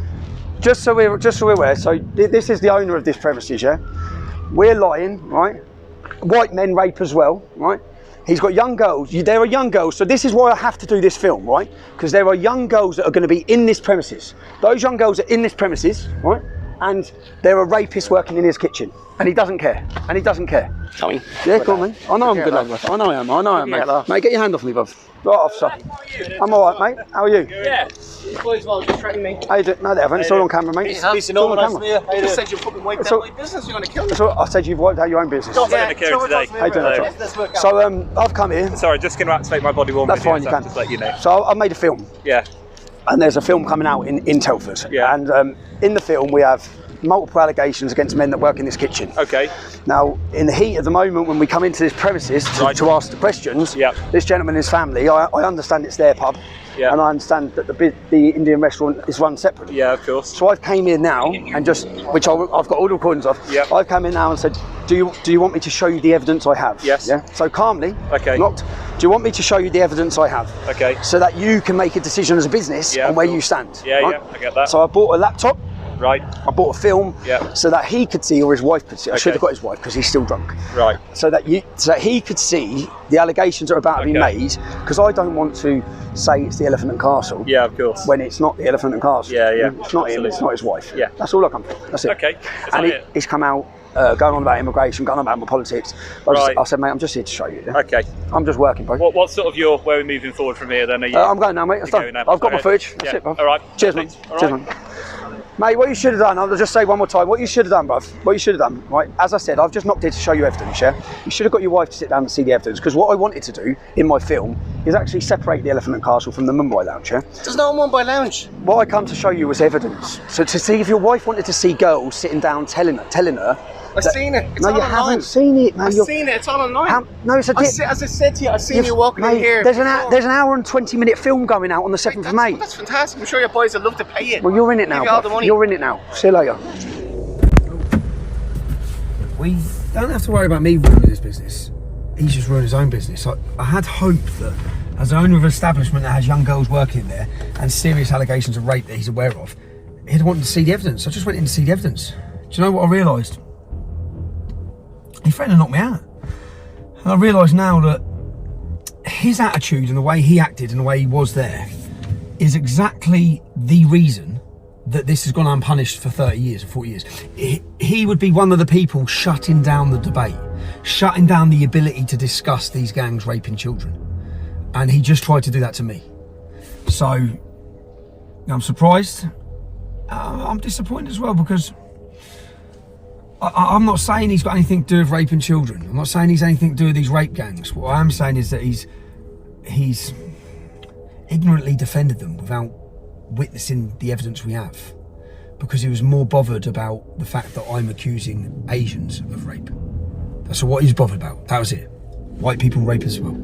Just so we're aware. So this is the owner of this premises, yeah. We're lying, right? White men rape as well, right? He's got young girls. There are young girls. So this is why I have to do this film, right? Because there are young girls that are going to be in this premises. Those young girls are in this premises, right? And there are rapists working in his kitchen, and he doesn't care. And he doesn't care. Tommy. Yeah, go on, man. I know I'm a good lad. I know I am. I know I am, mate. Mate, get your hand off me, bruv. Right off, sir. I'm all right, mate. How are you? Yeah. These boys are just threatening me. How you doing? No, they haven't. It's all on camera, mate. It's all on camera. I just said you fucking wiped out my business. You're going to kill me. I said you've wiped out your own business. Not going to kill today. How you doing? So I've come here. Sorry, just going to activate my body warm. That's fine, you can. Just let you know. So I've made a film. Yeah. And there's a film coming out in Telford. Yeah. And in the film we have multiple allegations against men that work in this kitchen. Okay. Now, in the heat of the moment when we come into this premises to ask the questions, this gentleman and his family, I understand it's their pub, and I understand that the Indian restaurant is run separately. Yeah, of course. So I've came in now and just, which I've got all the recordings of, I've come in now and said, do you want me to show you the evidence I have? Yes. Yeah. So calmly, okay. Not, do you want me to show you the evidence I have? Okay. So that you can make a decision as a business on where you stand. Yeah, right? I get that. So I bought a laptop. Right. I bought a film so that he could see, or his wife could see. I should have got his wife because he's still drunk. Right. So that he could see the allegations that are about to be made, because I don't want to say it's the Elephant and Castle. Yeah, of course. When it's not the Elephant and Castle. Yeah, yeah. It's not him. It's not his wife. Yeah. That's all I come for. That's it. Okay. And he's come out going on about immigration, going on about my politics. I said, mate, I'm just here to show you. Yeah? Okay. I'm just working, bro. What's sort of where we're moving forward from here then? Are you, I'm going now, mate. I've got my footage. That's it, bro. All right. Cheers, man. Cheers, man. Mate, what you should have done, I'll just say one more time, what you should have done, bruv, what you should have done, right, as I said, I've just knocked here to show you evidence, yeah? You should have got your wife to sit down and see the evidence, because what I wanted to do in my film is actually separate the Elephant and Castle from the Mumbai Lounge, yeah? There's no Mumbai Lounge. What I come to show you was evidence. So to see if your wife wanted to see girls sitting down telling her I've seen it. It's no, all you online. haven't seen it, man. I've seen it. It's all online. No, it's a as I said to you, I've seen you walking in here. There's an hour and 20-minute film going out on the 7th of May. That's fantastic. I'm sure your boys would love to pay it. Well, you're in it now. Give you all the money. You're in it now. See you later. We don't have to worry about me ruining his business. He's just ruined his own business. I had hope that as the owner of an establishment that has young girls working there and serious allegations of rape that he's aware of, he'd wanted to see the evidence. I just went in to see the evidence. Do you know what I realised? He threatened to knock me out. And I realise now that his attitude and the way he acted and the way he was there is exactly the reason that this has gone unpunished for 30 years or 40 years. He would be one of the people shutting down the debate, shutting down the ability to discuss these gangs raping children. And he just tried to do that to me. So I'm surprised. I'm disappointed as well, because I'm not saying he's got anything to do with raping children. I'm not saying he's anything to do with these rape gangs. What I am saying is that he's ignorantly defended them without witnessing the evidence we have, because he was more bothered about the fact that I'm accusing Asians of rape. That's what he's bothered about. That was it. White people rape as well.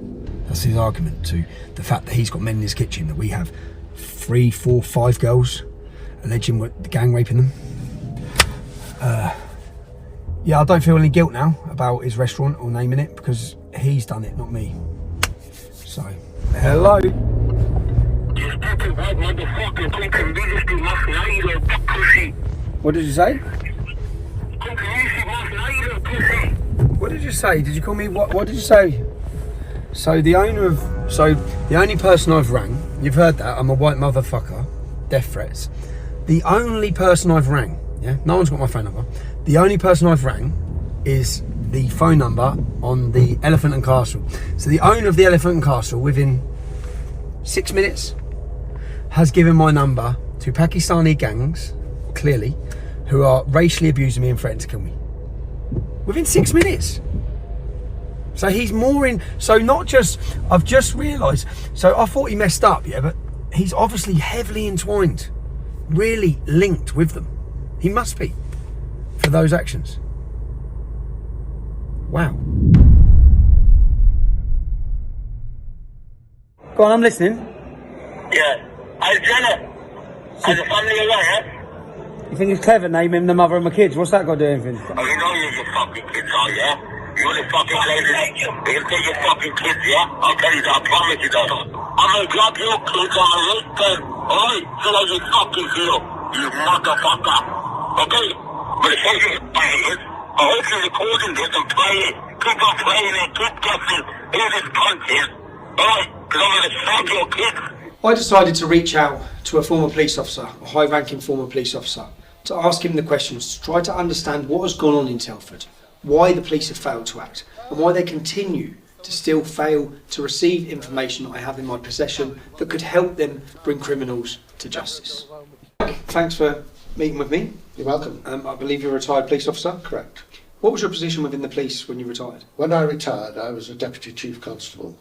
That's his argument to the fact that he's got men in his kitchen, that we have 3, 4, 5 girls alleging the gang raping them. Yeah, I don't feel any guilt now about his restaurant or naming it, because he's done it, not me. So, hello. What did you say? What did you say? Did you call me what? What did you say? So the only person I've rang, you've heard that, I'm a white motherfucker, death threats. The only person I've rang, yeah, no one's got my phone number. The only person I've rang is the phone number on the Elephant and Castle. So the owner of the Elephant and Castle, within 6 minutes, has given my number to Pakistani gangs, clearly, who are racially abusing me and threatening to kill me. Within 6 minutes. So he's more in, so not just, I've just realised, so I thought he messed up, yeah, but he's obviously heavily entwined, really linked with them. He must be, for those actions. Wow. Go on, I'm listening. Yeah. Alexander, as a family away, yeah? You think it's clever naming the mother of my kids? What's that got to do with anything? Oh, you know you're your fucking kids, are you? You're the fucking lady. He'll take your fucking kids, yeah? I'll tell you that, I promise you that. I'm gonna drop your kids on the list then. Alright? So that you fucking feel. You motherfucker. Okay? But if you're playing it, I hope you're recording this and playing it. Keep on playing it, keep guessing who this cunt is. Alright? Because I'm gonna stab your kids. I decided to reach out to a former police officer, a high-ranking former police officer, to ask him the questions, to try to understand what has gone on in Telford, why the police have failed to act, and why they continue to still fail to receive information that I have in my possession that could help them bring criminals to justice. Thanks for meeting with me. You're welcome. I believe you're a retired police officer? Correct. What was your position within the police when you retired? When I retired, I was a Deputy Chief Constable.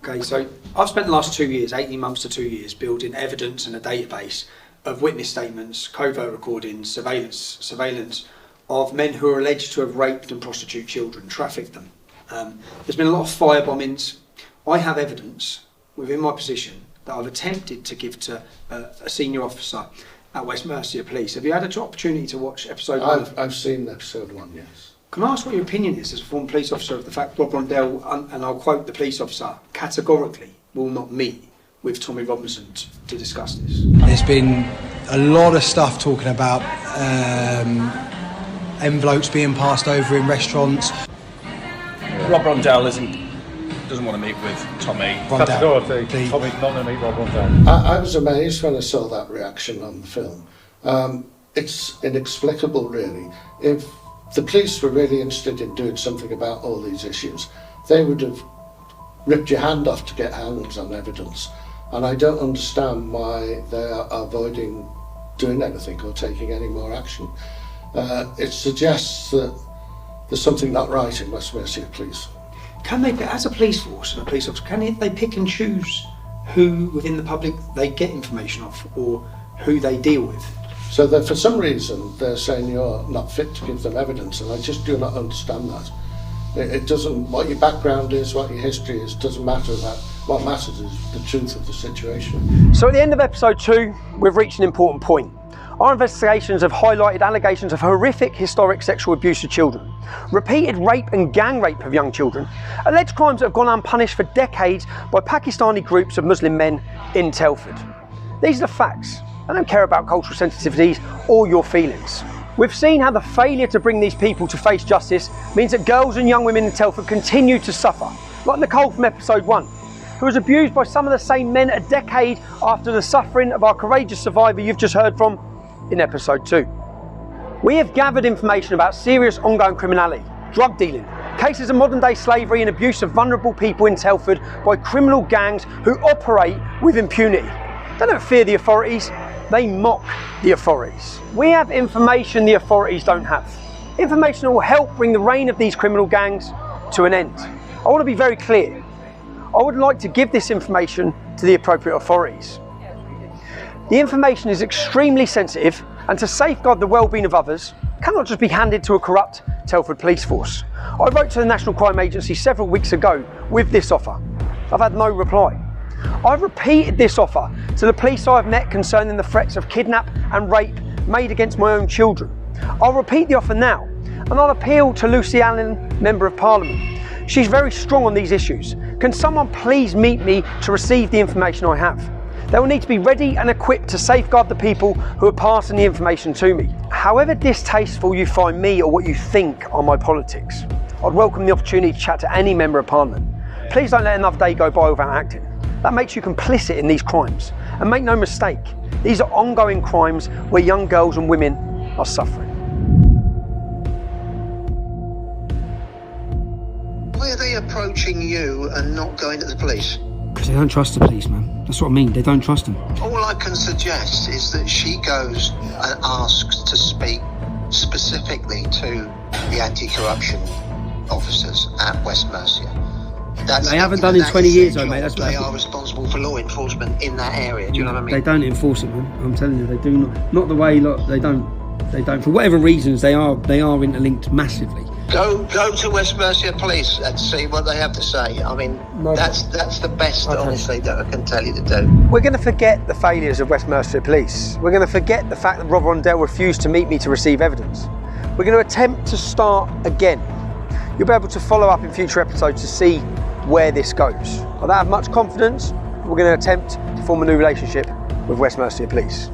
Okay, so I've spent the last 2 years, 18 months to 2 years, building evidence and a database of witness statements, covert recordings, surveillance of men who are alleged to have raped and prostituted children, trafficked them. There's been a lot of fire bombings. I have evidence within my position that I've attempted to give to a senior officer at West Mercia Police. Have you had an opportunity to watch episode 1? I've seen episode 1, yes. Can I ask what your opinion is as a former police officer of the fact Rob Rondell, and I'll quote the police officer, categorically will not meet with Tommy Robinson to discuss this? There's been a lot of stuff talking about envelopes being passed over in restaurants. Rob Rondell doesn't want to meet with Tommy. Categorically, Tommy's not going to meet Rob Rondell. I was amazed when I saw that reaction on the film. It's inexplicable, really. If the police were really interested in doing something about all these issues, they would have ripped your hand off to get hands on evidence. And I don't understand why they are avoiding doing anything or taking any more action. It suggests that there's something not right in West Mercia Police. Can they, as a police force and a police officer, can they pick and choose who within the public they get information off or who they deal with? So that for some reason they're saying you're not fit to give them evidence, and I just do not understand that. It doesn't, what your background is, what your history is, doesn't matter. That what matters is the truth of the situation. So at the end of episode 2, we've reached an important point. Our investigations have highlighted allegations of horrific historic sexual abuse of children, repeated rape and gang rape of young children, alleged crimes that have gone unpunished for decades by Pakistani groups of Muslim men in Telford. These are the facts. I don't care about cultural sensitivities or your feelings. We've seen how the failure to bring these people to face justice means that girls and young women in Telford continue to suffer, like Nicole from episode 1, who was abused by some of the same men a decade after the suffering of our courageous survivor you've just heard from in episode 2. We have gathered information about serious ongoing criminality, drug dealing, cases of modern day slavery and abuse of vulnerable people in Telford by criminal gangs who operate with impunity. They don't fear the authorities, they mock the authorities. We have information the authorities don't have. Information that will help bring the reign of these criminal gangs to an end. I want to be very clear. I would like to give this information to the appropriate authorities. The information is extremely sensitive, and to safeguard the well-being of others cannot just be handed to a corrupt Telford police force. I wrote to the National Crime Agency several weeks ago with this offer. I've had no reply. I've repeated this offer to the police I've met concerning the threats of kidnap and rape made against my own children. I'll repeat the offer now, and I'll appeal to Lucy Allen, Member of Parliament. She's very strong on these issues. Can someone please meet me to receive the information I have? They will need to be ready and equipped to safeguard the people who are passing the information to me. However distasteful you find me or what you think are my politics, I'd welcome the opportunity to chat to any Member of Parliament. Please don't let another day go by without acting. That makes you complicit in these crimes. And make no mistake, these are ongoing crimes where young girls and women are suffering. Why are they approaching you and not going to the police? Because they don't trust the police, man. That's what I mean, they don't trust them. All I can suggest is that she goes and asks to speak specifically to the anti-corruption officers at West Mercia. They haven't done in 20 years though, mate. That's what they are responsible for law enforcement in that area. Do you know what I mean? They don't enforce it, man. I'm telling you, they do not the way. Look, they don't. For whatever reasons, they are interlinked massively. Go to West Mercia Police and see what they have to say. I mean, that's the best, honestly, that I can tell you to do. We're going to forget the failures of West Mercia Police. We're going to forget the fact that Rob Rondell refused to meet me to receive evidence. We're going to attempt to start again. You'll be able to follow up in future episodes to see where this goes. I don't have much confidence, but we're going to attempt to form a new relationship with West Mercia Police.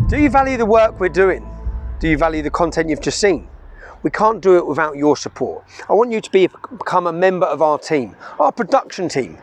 Do you value the work we're doing? Do you value the content you've just seen? We can't do it without your support. I want you to become a member of our team, our production team.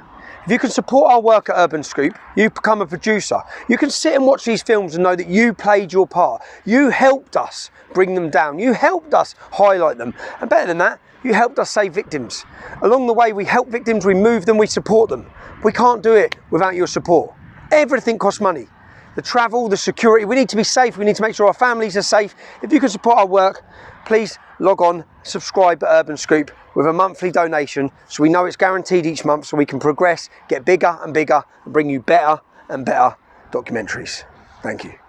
If you can support our work at Urban Scoop, you become a producer. You can sit and watch these films and know that you played your part. You helped us bring them down. You helped us highlight them. And better than that, you helped us save victims. Along the way, we help victims, we move them, we support them. We can't do it without your support. Everything costs money. The travel, the security, we need to be safe. We need to make sure our families are safe. If you can support our work, please log on, subscribe at Urban Scoop with a monthly donation so we know it's guaranteed each month so we can progress, get bigger and bigger and bring you better and better documentaries. Thank you.